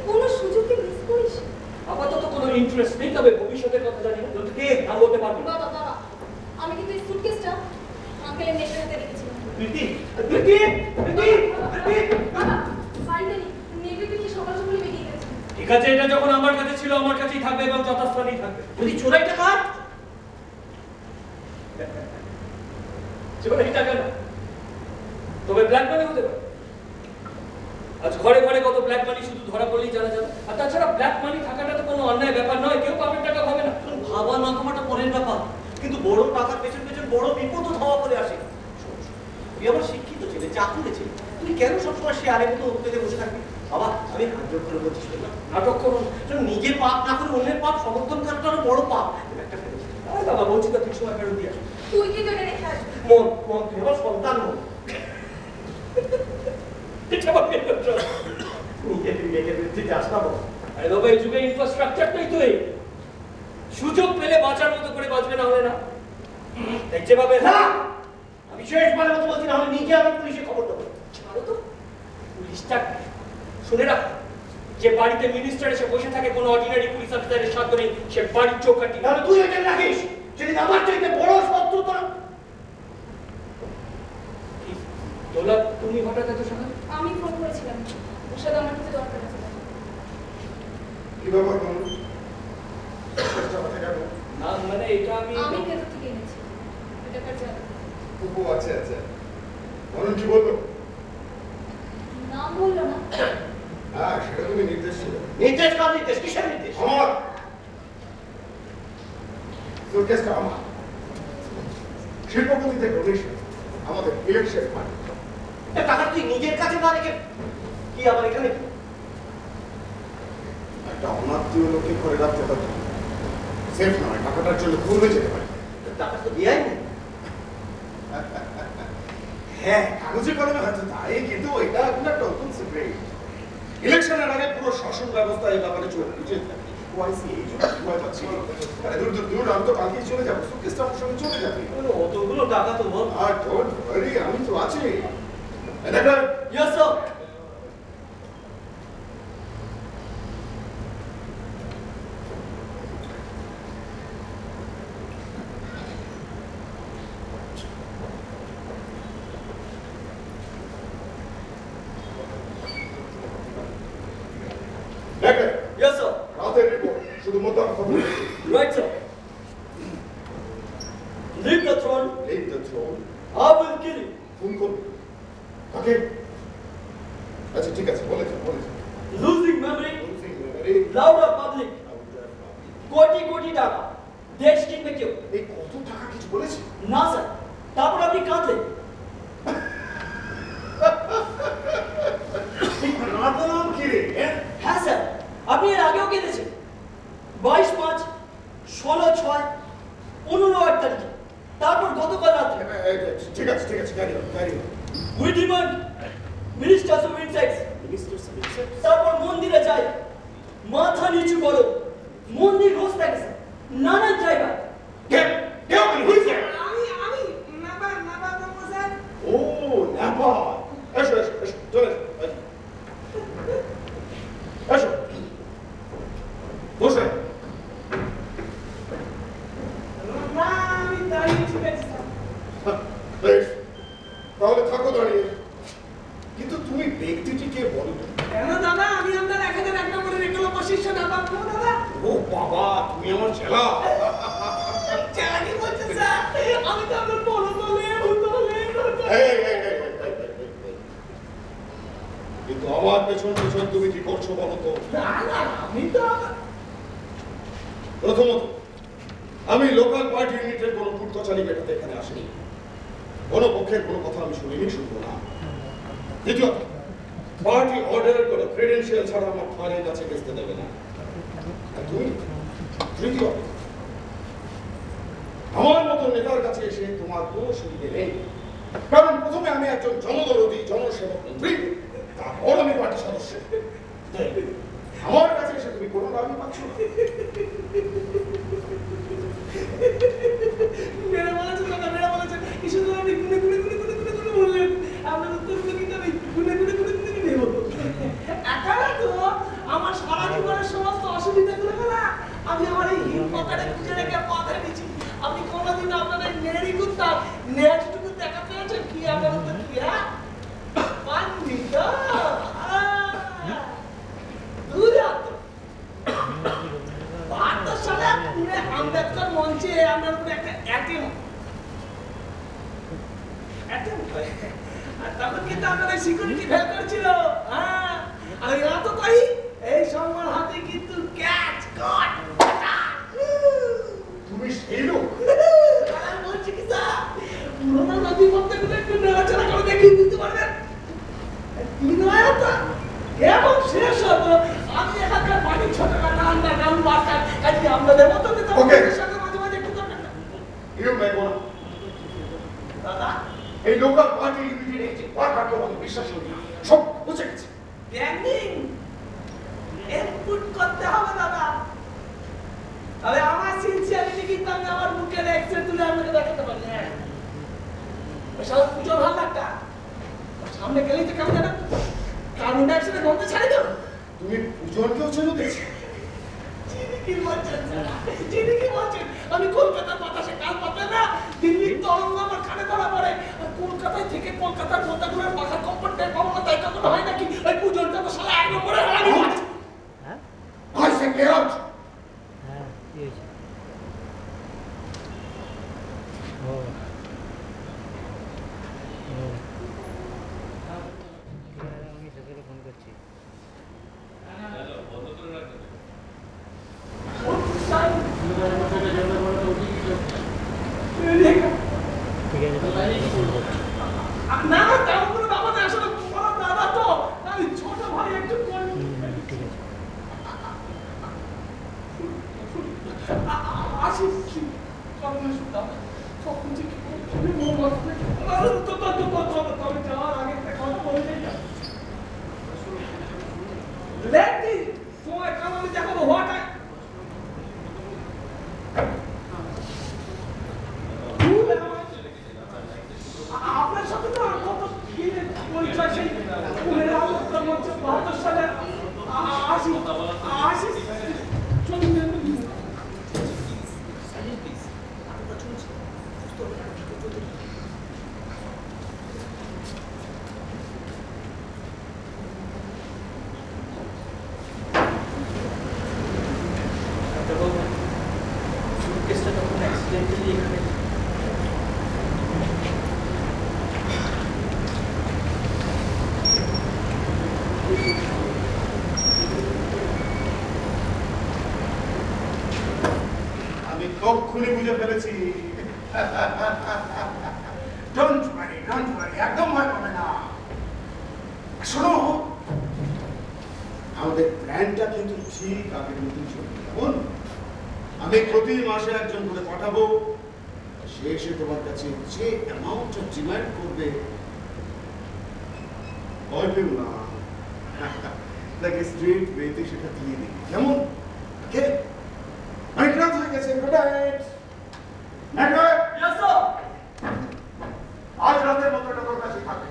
কোনো সুযোগকে মিস করিস? আপাতত কোনো ইন্টারেস্ট নেই, তবে ভবিষ্যতের কথা জানি না। তোকে আমি বলতে পারবো না। বাবা বাবা, আমি কিন্তু এই সুটকেসটা আঙ্কেলের মেয়ের হাতে রেখেছিলাম। প্রীতি, প্রীতি, প্রীতি, প্রীতি। বাবা, বাড়িতে নেই। নেবে কি সকাল সকালে বেরিয়ে গেছে। ঠিক আছে, এটা যখন আমার কাছে ছিল আমার কাছেই থাকবে এবং যথাস্থানেই থাকবে। যদি চোরাই টাকা? চোরাই টাকা না, তবে ব্ল্যাক মানি হতে পারে। আজ ঘরে ঘরে কত ব্ল্যাক মানি শুধু ধরা পড়লেই জানা যাবে। আর তাছাড়া ব্ল্যাক মানি থাকাটা তো কোনো অন্যায় ব্যাপার নয়, কেউ পাপের টাকা ভাবে না। ভাবা না তোমাটা পরের ব্যাপার, কিন্তু বড় টাকার পেছন পেছন বড় বিপদও ধাওয়া করে আসে। তুই আমার শিক্ষিত ছেলে, চাকুরে ছেলে, তুই কেন সবসময় সে আরেক মতো পেতে বসে থাকবি? বাবা, আমি হাত জোর করে বলছি, শোন না, নাটক করুন। নিজের পাপ না করে অন্যের পাপ সমর্থন করাটা আরো বড় পাপ। একটা ফেলে দে। আরে বাবা, বলছি তো ঠিক সময় ফেরত দিয়ে আসো। তুই কি করে রেখে আসবি? মন, মন, তুই আমার সন্তান মন। এটা আবার বের করছো। নিজের মেয়েকে বিরুদ্ধে যাস না বল। আরে বাবা, এই যুগে ইনফ্রাস্ট্রাকচারটাই তো এই। সুযোগ পেলে বাঁচার মতো করে বাঁচবে, না হলে না। তাই যেভাবে না, আমি শেষবারের মতো বলছি, না হলে নিজে আমি পুলিশে খবর দেবো। ছাড়ো তো, পুলিশটা শুনে রাখো, যে বাড়িতে মিনিস্টার এসে বসে থাকে কোনো অর্ডিনারি পুলিশ অফিসারের সাথে নেই, সে বাড়ির চৌকাঠি। তাহলে তুই এটা রাখিস, সেদিন আমার চাইতে বড় শত্রু তোর। দোলা, তুমি হঠাৎ এত সকাল? আমি ফোন করেছিলাম, ওর সাথে আমার কিছু দরকার আছে। কি ব্যাপার বলুন? চেষ্টা করতে কেন? না মানে এটা আমি আমি ভেতর থেকে এনেছি। এটা কার জায়গা? ও আচ্ছা আচ্ছা, বলুন কি বলবো? নাম বললো না। হ্যাঁ, সেটা তুমি নির্দেশ ছিল। নির্দেশ কার নির্দেশ? কিসের নির্দেশ? আমার সুটকেসটা আমার। শিল্পপতিতে ডোনেশন, আমাদের ইলেকশন ফান্ড। এটা টাকা তুই নিজের কাছে না রেখে কি আবার এখানে? একটা অনাত্মীয় লোককে ঘরে রাখতে পারি, সেফ নয়, টাকাটার জন্য ঘুরবে যেতে পারে। টাকা তো দেয়াই নেই। হ্যাঁ, কাগজে কলমে হয়তো তাই, কিন্তু এটা এখন একটা ওপেন সিক্রেট। ইলেকশনের আগে পুরো শাসন ব্যবস্থা এই ব্যাপারে বুঝে থাকে। ওয়াইসি এই জন্য ভয় পাচ্ছি। আরে দূর দূর দূর, আমি তো কালকেই চলে যাবো, সুটকেসটা আমার সঙ্গে চলে যাবে। অতগুলো টাকা তো বল। আর ডোন্ট ওয়ারি, আমি তো আছি। এটা ইয়েস স্যার। দেখে ইয়েস স্যার। রাতের রিপোর্ট, শুধু মোদ্দা কথা বলছি। Right sir. Leave the throne. Leave the throne. I will kill you. Phone করুন। ওকে, আচ্ছা ঠিক আছে, বলেছেন বলেছেন। Losing memory. Losing memory. Louder public. Crore crore টাকা দেশ কিনবে কেউ? এই কত টাকা কিছু বলেছে? না স্যার। তারপর আপনি কাঁদলেন। নাম কি রে? হ্যাঁ স্যার, আপনি এর আগেও কেঁদেছেন। 22/5, 16/6, 15/8 তারিখে, তারপর গতকাল রাত্রে। ঠিক আছে ঠিক আছে, carry on. We demand ministers of insects. তারপর মন্দিরে যাই, মাথা নিচু করো। মন্দির রোজ থাকে স্যার, নানান জায়গায়। আমি নাবা ব্রহ্ম স্যার। ও নেপাল, এসো এসো এসো, চলে এসো এসো, বসে। না, আমি দাঁড়িয়ে ঠিক আছে স্যার। বেশ, তাহলে থাকো দাঁড়িয়ে। কিন্তু তুমি ব্যক্তিটিকে বলো তো। কেন দাদা, আমি আপনার 1001 নম্বরের একলব্য শিষ্য দাদা। দাদা ও বাবা, তুমি আমার ছেলা। চালাকি বলছে স্যার, আমি তো আপনার বড় দলে এই, এই, এই, এই, এই, এই, এই। পেছন পেছন তুমি কি করছো বলো তো? না না আমি তো প্রথমত আমি লোকাল পার্টি ইউনিটের কোনো কুটকচারি মেটাতে এখানে আসিনি, কোনো পক্ষের কোনো কথা আমি শুনিনি, শুনবো না। দ্বিতীয়ত পার্টি অর্ডারের কোনো ক্রেডেন্সিয়াল ছাড়া আমার থানের কাছে ঘেঁচতে দেবে না। আর তুমি তৃতীয়ত আমার মতো নেতার কাছে এসে তোমার কোনো সুবিধে নেই, কারণ প্রথমে আমি একজন জনদরদী জনসেবক মন্ত্রী, তারপর আমি পার্টি সদস্য। আমার কাছে এসে তুমি কোনো দাবি পাচ্ছ না। মেরে বলেছেন দাদা, মেরে বলেছেন কি সুন্দর আপনি গুনে গুনে গুনে গুনে গুনে গুনে বললেন। আপনার উত্তরগুলো কিন্তু আমি গুনে গুনে গুনে গুনে গুনে বলবো। একারা তো আমার সারা জীবনের সমস্ত অসুবিধাগুলো না আমি আমার এই হিপ পকেটে খুঁজে রেখে পথে দিচ্ছি। আপনি কোনোদিন আপনার এই নেড়ি কুত্তার নেটটুকু দেখা পেয়েছেন কি আপনার উত্তর কি? হ্যাঁ পাননি তো বাহাত্তর সালে পুরে আম্বেদকর মঞ্চে আপনার উপরে একটা অ্যাটেম্প হয়। আর তখন কিন্তু আপনার সিকিউরিটি ফেল করেছিল। হ্যাঁ আর এরা তো তাই এই সম্মান হাতে কিন্তু ক্যাচ গট। তুমি সেই লোক? আমি বলছি কি স্যার পুরোনো নথিপত্রগুলো একটু নড়াচড়া করে দেখিয়ে দিতে পারবেন? কি নয় ওটা এবং শেষ হতো আমি এখানকার পানি ছোটখাটো আন্ডারগ্রাউন্ড ওয়ার্কার কাজে আপনাদের মতো নেতাদের সঙ্গে মাঝে মাঝে একটু দরকার না। ইউ মে গোনা দাদা এই লোকাল পার্টি ইউনিটের এই যে ওয়ার্কারকে আমি বিশ্বাস করি না, সব বুঝে গেছে। ব্যান্ডিং ইনপুট করতে হবে দাদা। তবে আমার সিনসিয়ারিটি কিন্তু আমি আমার বুকের এক্সরে তুলে আপনাকে দেখাতে পারি। হ্যাঁ ওই সব পুজোর ভালো একটা সামনে গেলেই তো কেমন জানো কার্বন ডাইঅক্সাইডের গন্ধ ছাড়ে দাও। তুমি পূজনকেও চেনো দেখছি? আমি কলকাতার বাতাসে কাল পাতে না দিল্লির তরঙ্গ আমার কানে ধরা পড়ে। কলকাতায় থেকে কলকাতার মোতাগুলোর পাখা কম্পার্টমেন্টে কখনো তাই কখনো হয় নাকি ওই পুজোরটা তো সালা এক নম্বরে হয়। I say get out! না তেমন কোনো ব্যাপার না, আসলে বড় দাদা তো আমি ছোট ভাই একটু আসি সব কিছু তবে যাওয়ার আগে একটা কথা বলে যাই লেটলি সময় কাম আমি দেখাবো হওয়াটাই আপনার সাথে তো কত দিনের পরিচয় সেই পুনের আলোচনা মঞ্চে ৭২ সালে আসি চলুন আমি তক্ষুনি বুঝে ফেলেছি। ডোন্ট ওয়ারি, একদম ভয় পাবে না। শোনো, আমাদের প্ল্যানটা কিন্তু ঠিক আগের মতন চলবে। কেমন? আমি প্রতি মাসে একজন করে পাঠাবো, সে এসে তোমার কাছে যে অ্যামাউন্টটা ডিমান্ড করবে ভয় পেও না, তাকে স্ট্রেট ওয়েতে সেটা দিয়ে দিবি। কেমন? ওকে? অনেক রাত হয়ে গেছে। Good night. আজ রাতের মতো এটা তোর কাছে থাকবে।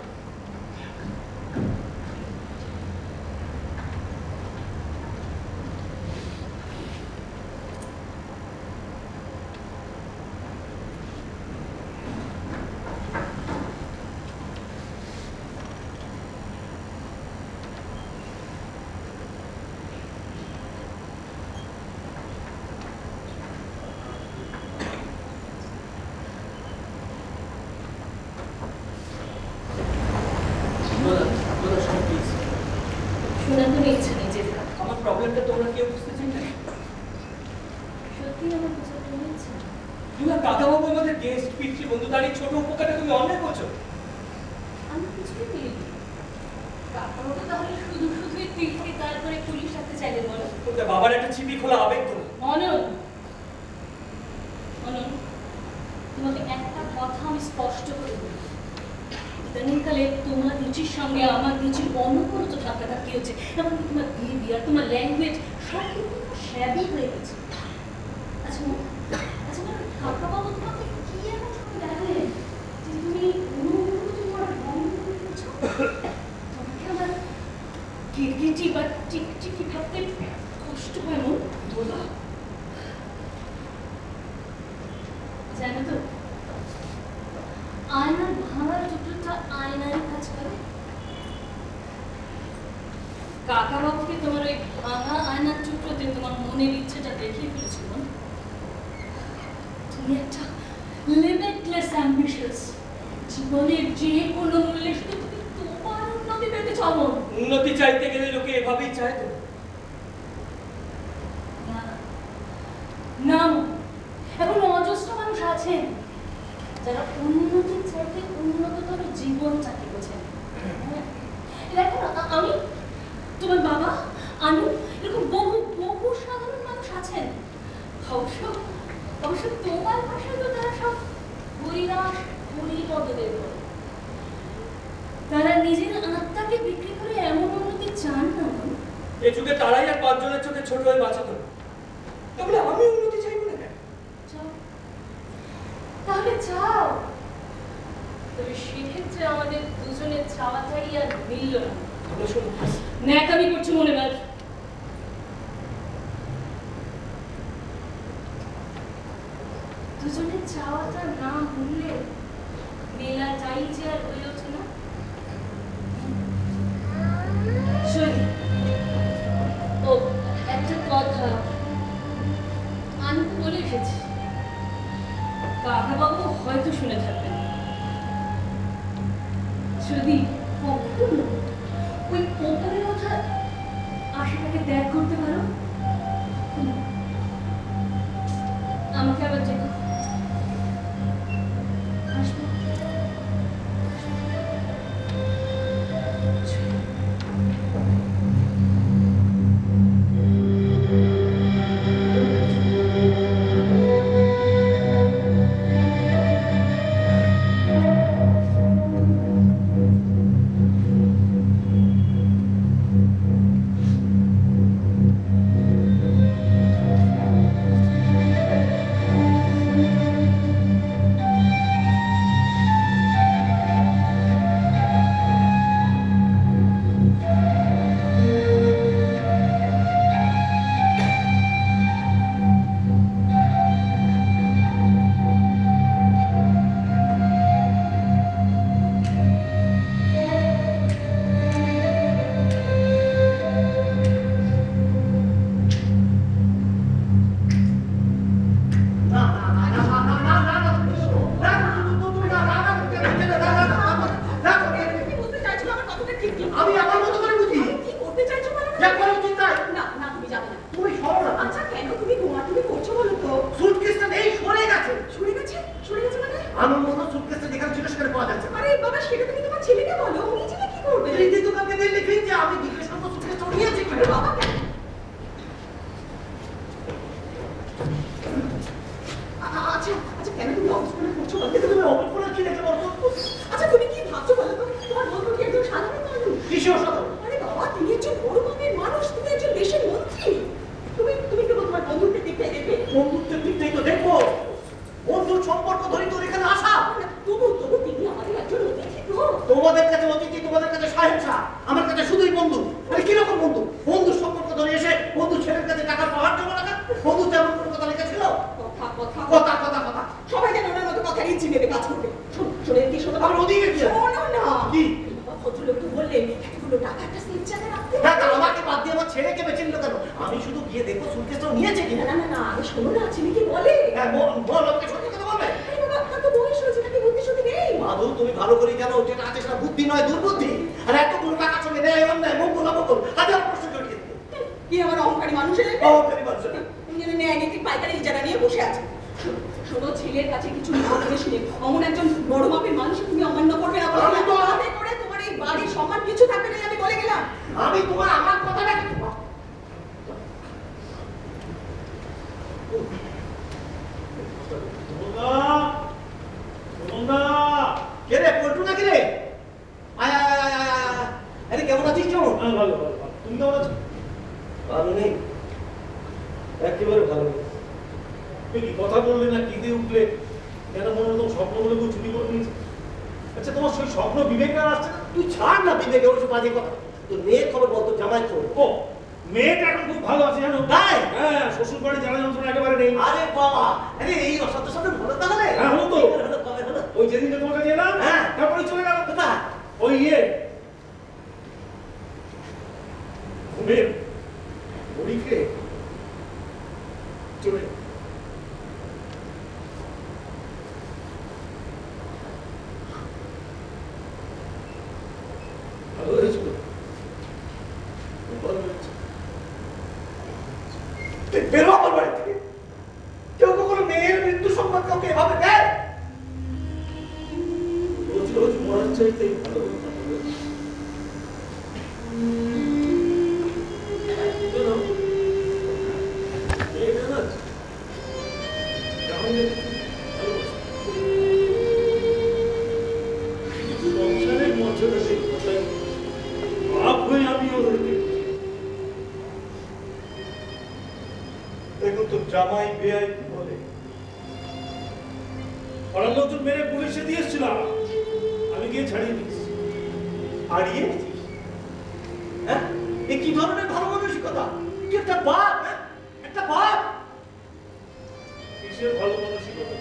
শোনার কোনো ইচ্ছা নেই যেতে হবে। আমার প্রবলেমটা তোমরা কেউ বুঝতে চাই না। সত্যি আমার বোঝার কোনো ইচ্ছা নেই। তুমি কাকাবাবু আমাদের গেস্ট পিতৃ বন্ধু, তার এই ছোট উপকারটা তুমি অন্যায় করছো। আমি কিছুই বলিনি। কাকাবাবু তাহলে শুধুই তীর্থে তারপরে পুলিশ রাখতে চাইলে বলো? তোদের বাবার একটা ছিপি খোলা আবেগ তো। অনন, তোমাকে একটা কথা আমি স্পষ্ট করে বলি, ইদানিংকালে তোমার রুচির সঙ্গে আমার রুচির অনবরত ধাক্কাধাক্কি হচ্ছে। এমনকি তোমার বিহেভিয়ার, তোমার ল্যাঙ্গুয়েজ সব কিন্তু শ্যাবি হয়ে গেছে। আচ্ছা কাকাবাবু তোমাকে কি এমন করে দেখালেন যে তুমি তোমার রং করছো? তোমাকে আমার গিরগিটি বা টিকটিকি ভাবতে কষ্ট হয় মন। দোলা, জানো তো, আয়নার ভাঙার টুকরোটা আয়নারই কাজ করে। কাকাবাবুকে তোমার ওই ভাঙা আয়নার টুকরোতে তোমার মনের ইচ্ছেটা দেখিয়ে ফেলেছিল। তুমি একটা লিমিটলেস অ্যাম্বিশাস, জীবনের যে কোনো মূল্যে শুধু তুমি তোমার উন্নতি পেতে চাও। উন্নতি চাইতে গেলে লোকে এভাবেই চায় তো। না, এখন অজস্র মানুষ আছেন যারা উন্নতির চাইতে উন্নততর জীবন চাকরি করছেন। দেখো না, আমি, তোমার বাবা, আমি, এরকম বহু বহু সাধারণ মানুষ আছেন। অবশ্য তোমার ভাষায় তো তারা সব হরিদাস হরিপদদের বলে। তারা নিজের আত্মাকে বিক্রি করে এমন উন্নতি চান না। এই যুগে তারাই আর 5 জনের চোখে ছোট হয়ে বাঁচাতো। তাহলে আমি উন্নতি চাইবো না কেন? চাও, তাহলে চাও। তবে সেক্ষেত্রে আমাদের দুজনের চাওয়াটাই আর মিলল না। তাহলে শোনো, ন্যাকামি করছো মনে হয়। দুজনের চাওয়াটা না মিললে মেলাটাই যে আর হয়ে ওঠে না। শোনো, ও একটা কথা আমি বলে এসেছি, কাকাবাবু হয়তো শুনে থাকবেন। যদি কখনো ওই ওপরে ওঠা আশাটাকে ত্যাগ করতে পারো, আমাকে আবার দেখো, আসবো। আর এতগুলো টাকা চলে নেয় অন্যায় মঙ্গল অমঙ্গল হাজার প্রশ্ন জড়িয়ে দিত। কি আমার অহংকারী মানুষের অহংকারী মানুষের ন্যায় নীতির পাইকারি ইজারা নিয়ে বসে আছে। শোনো, ছেলের কাছে কিছু না করে শুনে অমন একজন বড় মাপের মানুষ তুমি অমান্য করবে না বলে আমি তো তাতে করে তোমার এই বাড়ির সম্মান কিছু থাকবে না, আমি বলে গেলাম। আমি তোমার আমার কথাটা কে রে পল্টু নাকি রে? আয় আয় আয় আয় আয় আয়। আরে কেমন আছিস চোর? ভালো ভালো ভালো। তুমি কেমন আছো? ভালো নেই, একেবারে ভালো নেই। তুমি কি কথা বললে না কি দিয়ে উঠলে? কেন মনে হলো স্বপ্নগুলো কেউ চুরি করে নিয়েছে? আচ্ছা তোমার সেই স্বপ্ন বিবেক আর আসছে না? তুই ছাড় না বিবেকে ওর সব বাজে কথা। তোর মেয়ের খবর বলতো জামাই তোর। ও মেয়েটা এখন খুব ভালো আছে জানো? তাই? হ্যাঁ, শ্বশুর বাড়ি জ্বালা যন্ত্রণা একেবারে নেই। আরে বাবা, আরে এই অসাধ্য সাথে হলো তাহলে? হ্যাঁ, হলো তো। হলো, কবে হলো? ওই যেদিনকে তোমার কাছে এলাম, হ্যাঁ। তারপরে চলে গেল। কোথায়? ওই ঘুমের ঘড়িকে চলে গেল। ভালো হয়েছিল, খুব ভালো হয়েছে। তুই বেরো আমার বাড়ি থেকে। কেউ কখনো মেয়ের মৃত্যু সংবাদ কাউকে এভাবে দেয়? রোজ রোজ মরার চাইতে ভালো হতো। সংসারের মর্যাদা সেই কথাই বাপ হয়ে আমি ওদেরকে দেখুন তো জামাই বেয়াই কি বলে। পাড়ার লোকজন মেরে পুলিশে দিয়ে এসেছিল, আমি গিয়ে ছাড়িয়ে দিয়েছি। হারিয়ে গেছিস? হ্যাঁ, এ কি ধরনের ভালো মানসিকতা? তুই একটা বাপ, হ্যাঁ? একটা বাপ। কিসের ভালো মানসিকতা?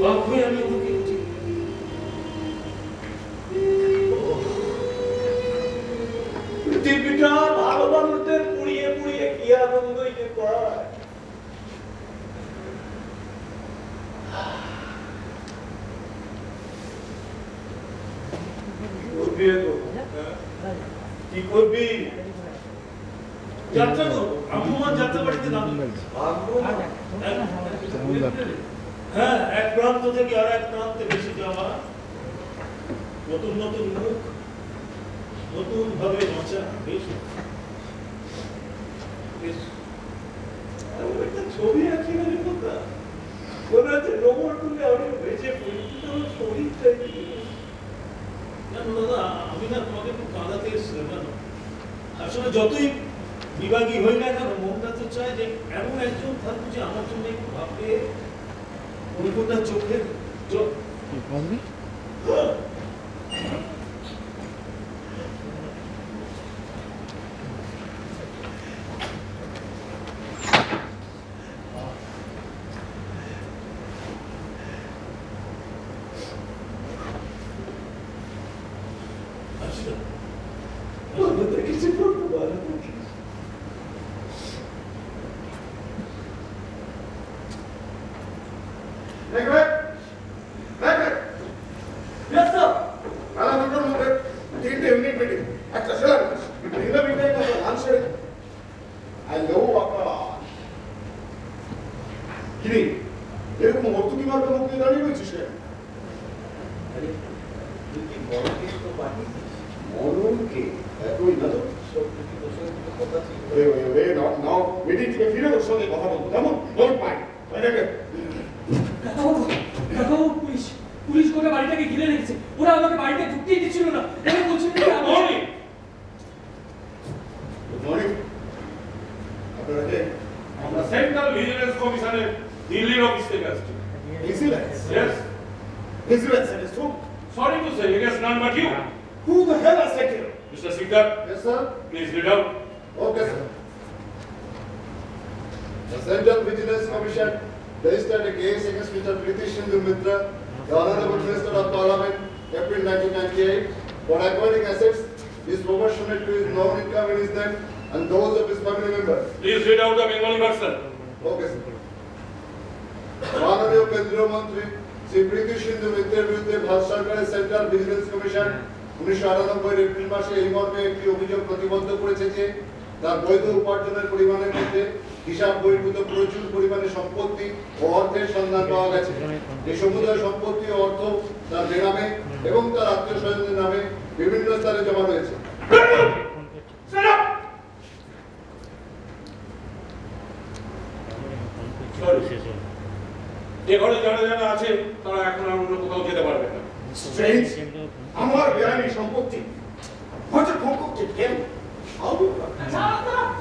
বাপ হয়ে আমি ওদেরকে উচিত পৃথিবীটা ভালো মানুষদের পুড়িয়ে পুড়িয়ে কি আনন্দই যে পায়। কি করবি? যাত্রা করবো, আম্মুমান যাত্রা বাড়িতে নাম। হ্যাঁ, এক প্রান্ত থেকে আর এক প্রান্তে বেশি যাওয়া, নতুন নতুন মুখ, নতুন ভাবে বাঁচা, বেশ বেশ। একটা ছবি আঁকি মানে কথা মনে হচ্ছে নোংর তুলে অনেক বেঁচে পড়ি, শরীর চাইছে। জানো দাদা, আমি না তোমাকে একটু কাঁদাতে এসেছিলাম জানো। আসলে যতই বিভাগী হই না কেন, মনটা তো চায় যে এমন একজন থাকুক যে আমার জন্য একটু ভাববে, অনুকূলটা চোখের চোখ। কিছু করতে পারে এরকম মর্তুকি মার্কা মুখ নিয়ে দাঁড়িয়ে রয়েছিস? তুই কি মরণকে তো পাঠিয়েছিস? মরণকে এতই না তো। সব কিছু তোর সঙ্গে কথা ছিল। নাও মিটিং থেকে ফিরে ওর সঙ্গে কথা বলবো, কেমন? Don't mind. পুলিশ পুলিশ করে বাড়িটাকে ঘিরে রেখেছে। ওরা আমাকে বাড়িতে ঢুকতেই দিচ্ছিল না। ওরা বলছিল যে গুড মর্নিং। Good morning. আপনারা কে? আমরা সেন্ট্রাল ভিজিলেন্স কমিশনের দিল্লির অফিস থেকে আসছি। Vigilance. Yes. Vigilance and who? Sorry to say, it is none but you. Who the hell has sent you? Mr. Sikar, Yes, sir. please read out. Okay, sir. The Central Vigilance Commission registered a case against Mr. Pritish Chandra Mitra, the Honorable Minister of Parliament, April 1998, for acquiring assets disproportionate to his known income in his name, and those of his family members. Please read out the Bengali version. Okay, sir. মাননীয় কেন্দ্রীয় মন্ত্রী শ্রী প্রীতি সিন্ধু মিত্রের বিরুদ্ধে ভারত সরকারের central vigilance commission 1998 April মাসে এই মর্মে একটি অভিযোগ প্রতিবদ্ধ করেছে যে তার বৈধ উপার্জনের পরিমাণের মধ্যে হিসাব বহির্ভূত প্রচুর পরিমাণে সম্পত্তি ও অর্থের সন্ধান পাওয়া গেছে। এই সমুদয় সম্পত্তি ও অর্থ তার বেনামে এবং তার আত্মীয় স্বজনদের নামে বিভিন্ন স্তরে জমা রয়েছে। Shut up! যে ঘরে যারা যারা আছে তারা এখন আর অন্য কোথাও যেতে পারবে না। স্ট্রেঞ্জ আমার বেআইনি সম্পত্তি হয়তো সম্পত্তি কেন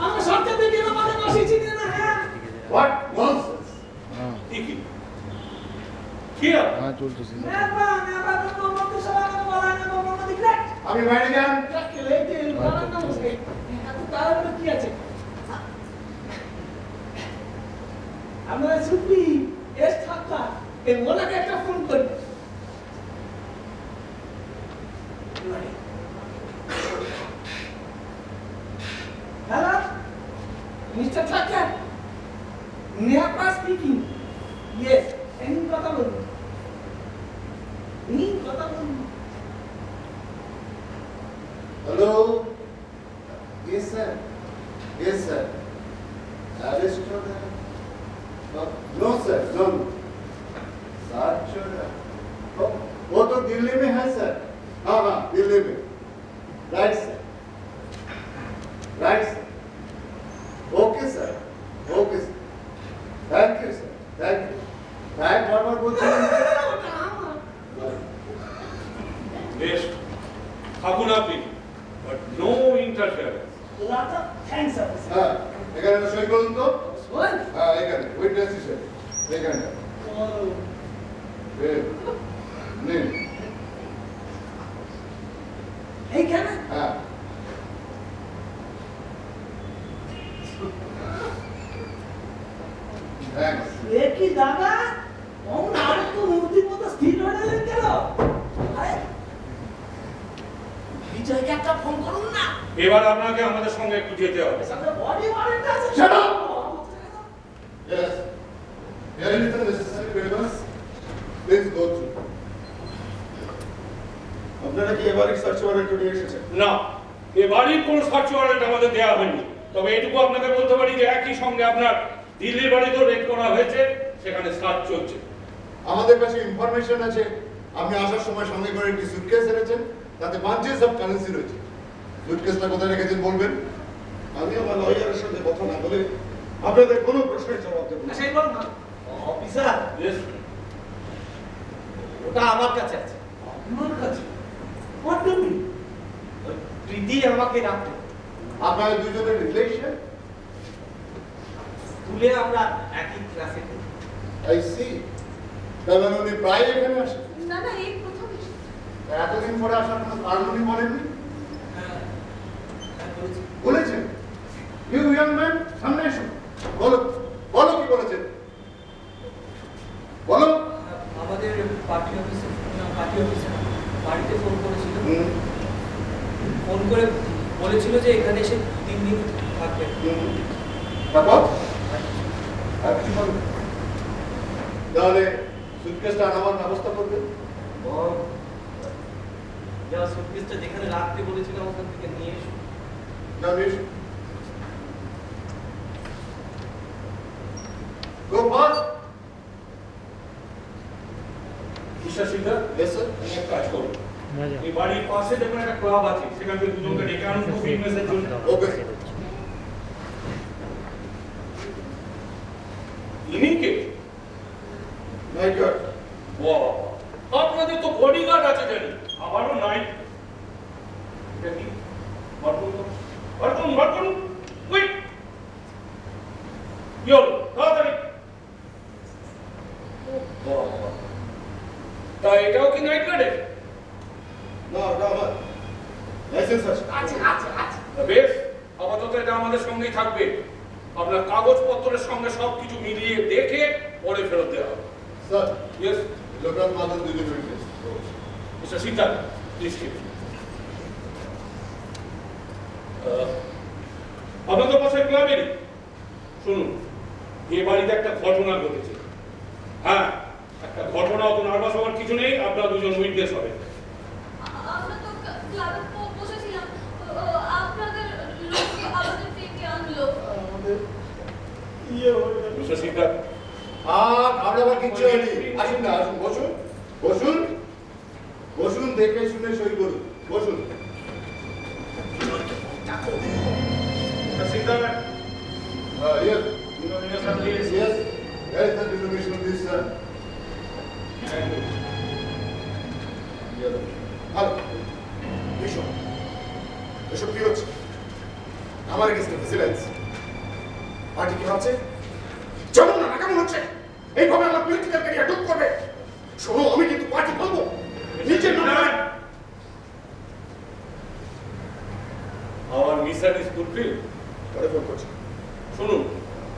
আমরা সরকার থেকে আমাদের বসেছি না হ্যাঁ হোয়াট ননসেন্স ঠিকই কি নেবা নেবা তো মত সবাই বলা না মত ডিক্লেট আমি বাইরে যান লেটে বলা না মুসকে এত তার কি আছে আমরা সুপি এস থাকা এই মোলাকে একটা ফোন করি হ্যালো মিস্টার ঠাকুর নেপা স্পিকিং ইয়েস এনি কথা বলুন নি কথা বলুন हेलो यस सर अरेस्ट हो गया नो सर नो साथ छोड़ा वो तो दिल्ली में है सर हाँ हाँ दिल्ली में right sir okay sir thank you sir thank you thank बार बोलते বেশ থাকুন আপনি বাট নো ইন্টারফিয়ারেন্স। লাটা থ্যাঙ্কস অফিসার हाँ এখানে একটা সই করুন তো বল हाँ এখানে উইটনেস হিসেবে এখানে নিন এইখানে হ্যাঁ থ্যাঙ্কস এ কি দাদা ওম আর তো মূর্তির মতো স্থির হয়ে গেলেন কেন আরে বিজয়কে একটা ফোন করুন না এবার আপনাকে আমাদের সঙ্গে একটু যেতে হবে। সামনে বডি ওয়ারেন্ট আছে Shut up! Yes. Here is the necessary papers. Please go through. আপনারা কি এবারে সার্চ ওয়ারেন্ট নিয়ে এসেছেন? না, এ বাড়ির কোনো সার্চ ওয়ারেন্ট আমাদের দেওয়া হয়নি। তবে এটুকু আপনাকে বলতে পারি যে একই সঙ্গে আপনার দিল্লির বাড়িতেও রেড করা হয়েছে, সেখানে সার্চ চলছে। আমাদের কাছে ইনফরমেশন আছে আপনি আসার সময় সঙ্গে করে একটি সুটকেস এনেছেন, তাতে বাঞ্চেস অফ কারেন্সি রয়েছে। সুটকেসটা কোথায় রেখেছেন বলবেন? আমি আমার লয়ারের সাথে কথা না বলে আপনাদের কোনো প্রশ্নের জবাব দেব না। সেই বল না অফিসার Yes, ওটা আমার কাছে আছে আমার কাছে হোয়াট ডু মি ওই প্রীতি আমাকে রাখতে আপনাদের দুজনের রিলেশন স্কুলে আমরা একই ক্লাসে পড়ি আই সি। তাহলে উনি প্রায় এখানে আসেন? না না এই প্রথম এতদিন পরে আসার কোনো কারণ উনি বলেননি? হ্যাঁ বলেছি বলেছেন? ইউ ইয়াং ম্যান, সামনে এসো। বলো বলো কি বলেছেন বলো। আমাদের পার্টি অফিসে বাড়িতে ফোন করেছিল, ফোন করে বলেছিল যে এখানে এসে 3 দিন থাকবে। তারপর আর কিছু বলবেন? তাহলে সুটকেসটা আনাবার ব্যবস্থা করবেন। যা সুটকেসটা যেখানে রাখতে বলেছিলাম ওখান থেকে নিয়ে এসো জানিস গো ফাস্ট। ঈশ্বর সিংহা, ইয়েস স্যার। আপনি এক কাজ করুন, এই বাড়ির পাশে দেখুন একটা ক্লাব আছে, সেখান থেকে দুজনকে ডেকে আনুন তো ফিটনেসের জন্য। ওকে ইনি কে? মাই গড, বাবা, আপনাদের তো বডিগার্ড আছে জানি, আবারও নাই। এটা কি? বার করুন, কুইক। কি হলো? তাড়াতাড়ি। বাবা, তা এটাও কি নাইট গার্ডের? না ওটা আমার লাইসেন্স আছে। আছে আছে আছে বেশ, আপাতত এটা আমাদের সঙ্গেই থাকবে। আপনার কাগজপত্রের সঙ্গে সবকিছু মিলিয়ে দেখে পরে ফেরত দেওয়া হবে। স্যার ইয়েস, লোকাল মাদক দুজন witness. Mister Siddharth, please keep. আপনাদের পাশের ক্লাবেরই। শুনুন, এ বাড়িতে একটা ঘটনা ঘটেছে। হ্যাঁ, একটা ঘটনা, অত নার্ভাস হওয়ার কিছু নেই, আপনারা দুজন উইটনেস হবেন। আমরা তো ক্লাবে বসেছিলাম, আপনাদের লোক আমাদের ডেকে আনলো। আমাদের ইয়ে হয়ে গেল। মিস্টার সিদ্ধার্থ, ঘাবড়াবার কিচ্ছু হয়নি। আসুন না, আসুন, বসুন বসুন বসুন, দেখে শুনে সই করুন, বসুন। Mister Siddharth, Yes, denomination please. yes. Where is the denomination of this, sir? ভালো, এসব এসব কি হচ্ছে? আমার এগেইনস্টে ভিজিলেন্স পার্টি কি ভাবছে? যেমন না কেমন হচ্ছে এইভাবে আমার পলিটিক্যাল ক্যারিয়ার ডুব করবে। শোনো, আমি কিন্তু পার্টি বলবো নিজের নামে। আমার মিশন ইজ ফুলফিল। পরে ফোন করছি। শুনুন,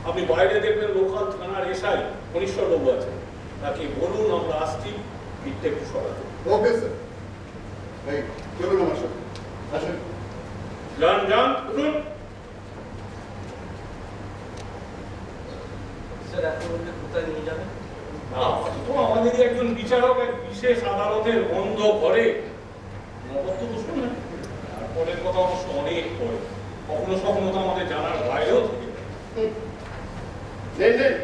আপনি বাইরে দেখবেন লোকাল থানার এসআই মনীশ্বর বাবু আছেন, তাকে বলুন আমরা আসছি, পিঠটা একটু সরাতে। Okay sir. এই চলুন আমার সাথে, আসুন। যান যান, উঠুন। স্যার এখন কোথায় নিয়ে যাবেন? তো আমাদের একজন বিচারক এক বিশেষ আদালতের বন্ধ ঘরে নবত্ব বসবেন না, তারপরের কথা অবশ্য অনেক পরে, কখনো কখনো তো আমাদের জানার বাইরেও থাকে। নেন নেন,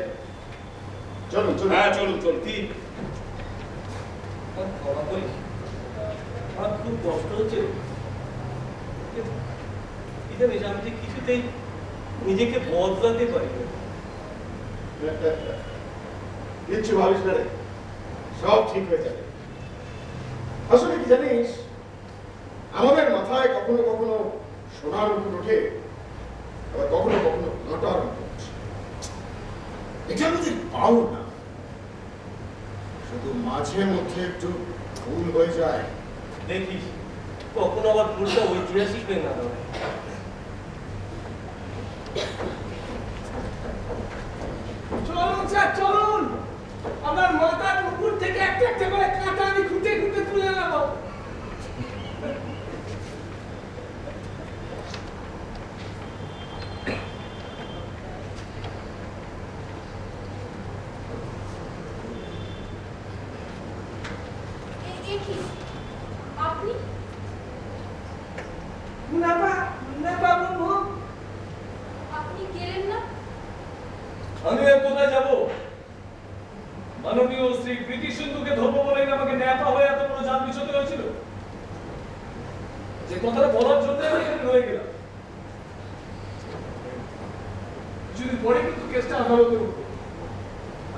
চলুন চলুন। হ্যাঁ চলুন চলুন। ক্ষমা করিস, আমার খুব কষ্ট হচ্ছে। কি জানিস, আমি যে কিছুতেই নিজেকে বদলাতে পারি না। কিচ্ছু ভাবিস না রে, সব ঠিক হয়ে যাবে। আসলে কি জানিস, আমাদের মাথায় কখনো কখনো সোনার মুকুট ওঠে, আবার কখনো কখনো কাঁটার মুকুট। এটা আমাদের পাও না, শুধু মাঝে মধ্যে একটু ভুল হয়ে যায়। দেখিস কখনো আবার ভুলটা ঐতিহাসিক হয়ে না দাঁড়ায়। চলুন স্যার, চলুন। আমার মাথার মুকুট থেকে একটা একটা করে কাঁটা আমি খুঁটে খুঁটে তুলে নেব। এ কি আপনি? নেবা নেবা বলবো। আপনি গেলেন না? আমি আর কোথায় যাব? মাননীয় শ্রী প্রীতি সিন্ধুকে ধর্ম বলেই আমাকে ন্যাপা হয়ে এত বড় জান বিছতে হয়েছিল, যে কথাটা বলার জন্য আমি এখানে রয়ে গেলাম। কিছুদিন পরে কিন্তু কেসটা আদালতে উঠবে,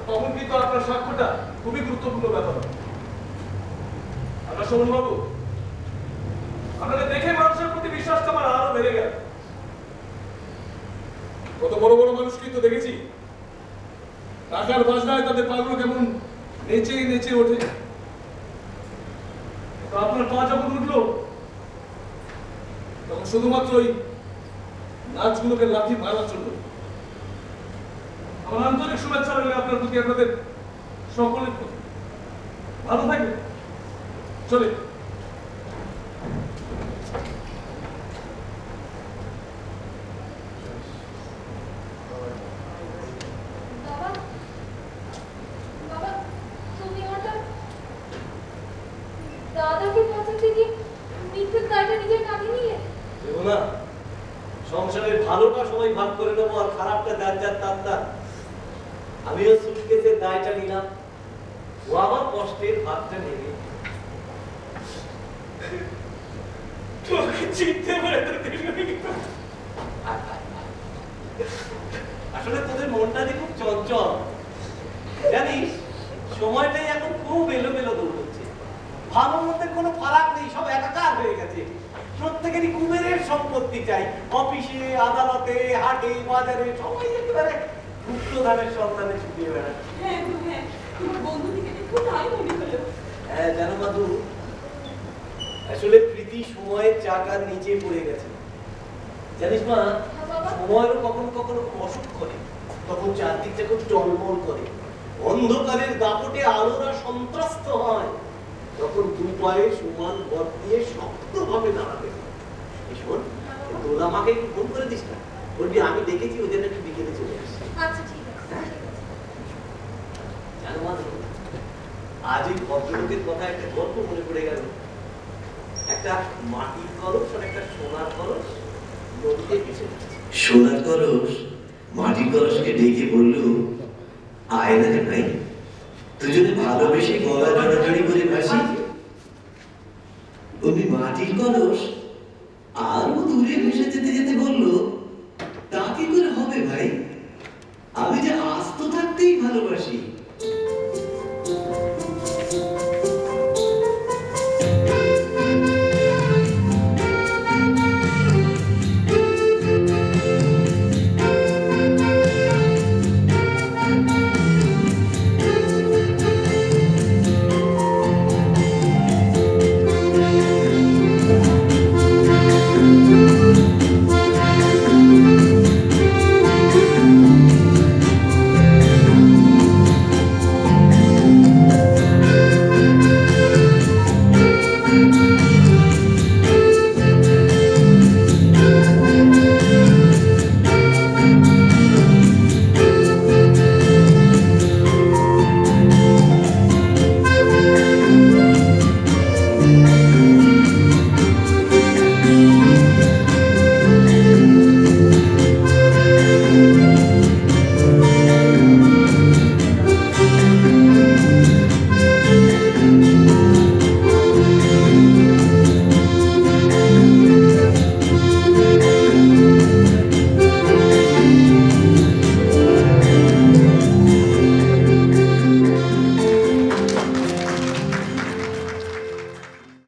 তখন কিন্তু আপনার সাক্ষ্যটা খুবই গুরুত্বপূর্ণ ব্যাপার। আপনার শোভন বাবু, আপনাদের দেখে মানুষের প্রতি বিশ্বাসটা আমার আরো বেড়ে গেল। কত বড় বড় মানুষকে তো দেখেছি, টাকার বাজনায় তাদের পাগুলো কেমন নেচে নেচে ওঠে। তো আপনার পা যখন উঠলো, তখন শুধুমাত্র ওই নাচগুলোকে লাথি মারার জন্য। আমার আন্তরিক শুভেচ্ছা রইল আপনার প্রতি, আপনাদের সকলের প্রতি। ভালো থাকবেন, চলে। বাবা, বাবা, তুমি হঠাৎ দাদাকে বাঁচাতে গিয়ে মৃত্যুর দায়টা নিজের কাঁধে নিলে? দেখো না, সংসারের ভালোটা সবাই ভাগ করে নেবো, আর খারাপটা যার যার তার তার। আমিও সুটকেসের দায়টা নিলাম, ও আমার কষ্টের ভাগটা নেবে। তোকে চিনতে পারে তো আসলে তোদের মনটা যে খুব চঞ্চল, জানিস সময়টাই এখন খুব এলোমেলো দৌড়চ্ছে। ভালো মধ্যে কোনো ফারাক নেই, সব একাকার হয়ে গেছে। প্রত্যেকেরই কুবেরের সম্পত্তি চাই, অফিসে, আদালতে, হাটে, বাজারে সবাই একেবারে গুপ্তধানের সন্ধানে ছুটিয়ে বেড়াচ্ছে। হ্যাঁ গো, হ্যাঁ, তোমার বন্ধুদিকে খুব তাই মনে হলো। হ্যাঁ জানো মাধু, আসলে প্রীতি সময়ের চাকার নিচে পড়ে গেছে। জানিস মা, সময়ও কখনো কখনো অসুখ করে, তখন চারদিকটা খুব টলমল করে, অন্ধকারের দাপটে আলোরা সন্ত্রস্ত হয়, তখন দু পায়ে সমান ভর দিয়ে শক্তভাবে দাঁড়াবে। শোন, তোরা আমাকে একটু ফোন করে দিস না। বলবি আমি দেখেছি ওদের একটু বিকেলে চলে আসি। আচ্ছা ঠিক আছে, ঠিক আছে। জানো মাধব, আজ এই ভদ্রলোকের কথা একটা গল্প মনে পড়ে গেল। একটা মাটির কলস আর একটা সোনার কলস নদীতে ভেসে যাচ্ছে। সোনার কলস মাটির কলসকে ডেকে বলল, আয় না রে ভাই, দুজনে ভালোবেসে গলা জড়াজড়ি করে ভাসি। অমনি মাটির কলস আরো দূরে ভেসে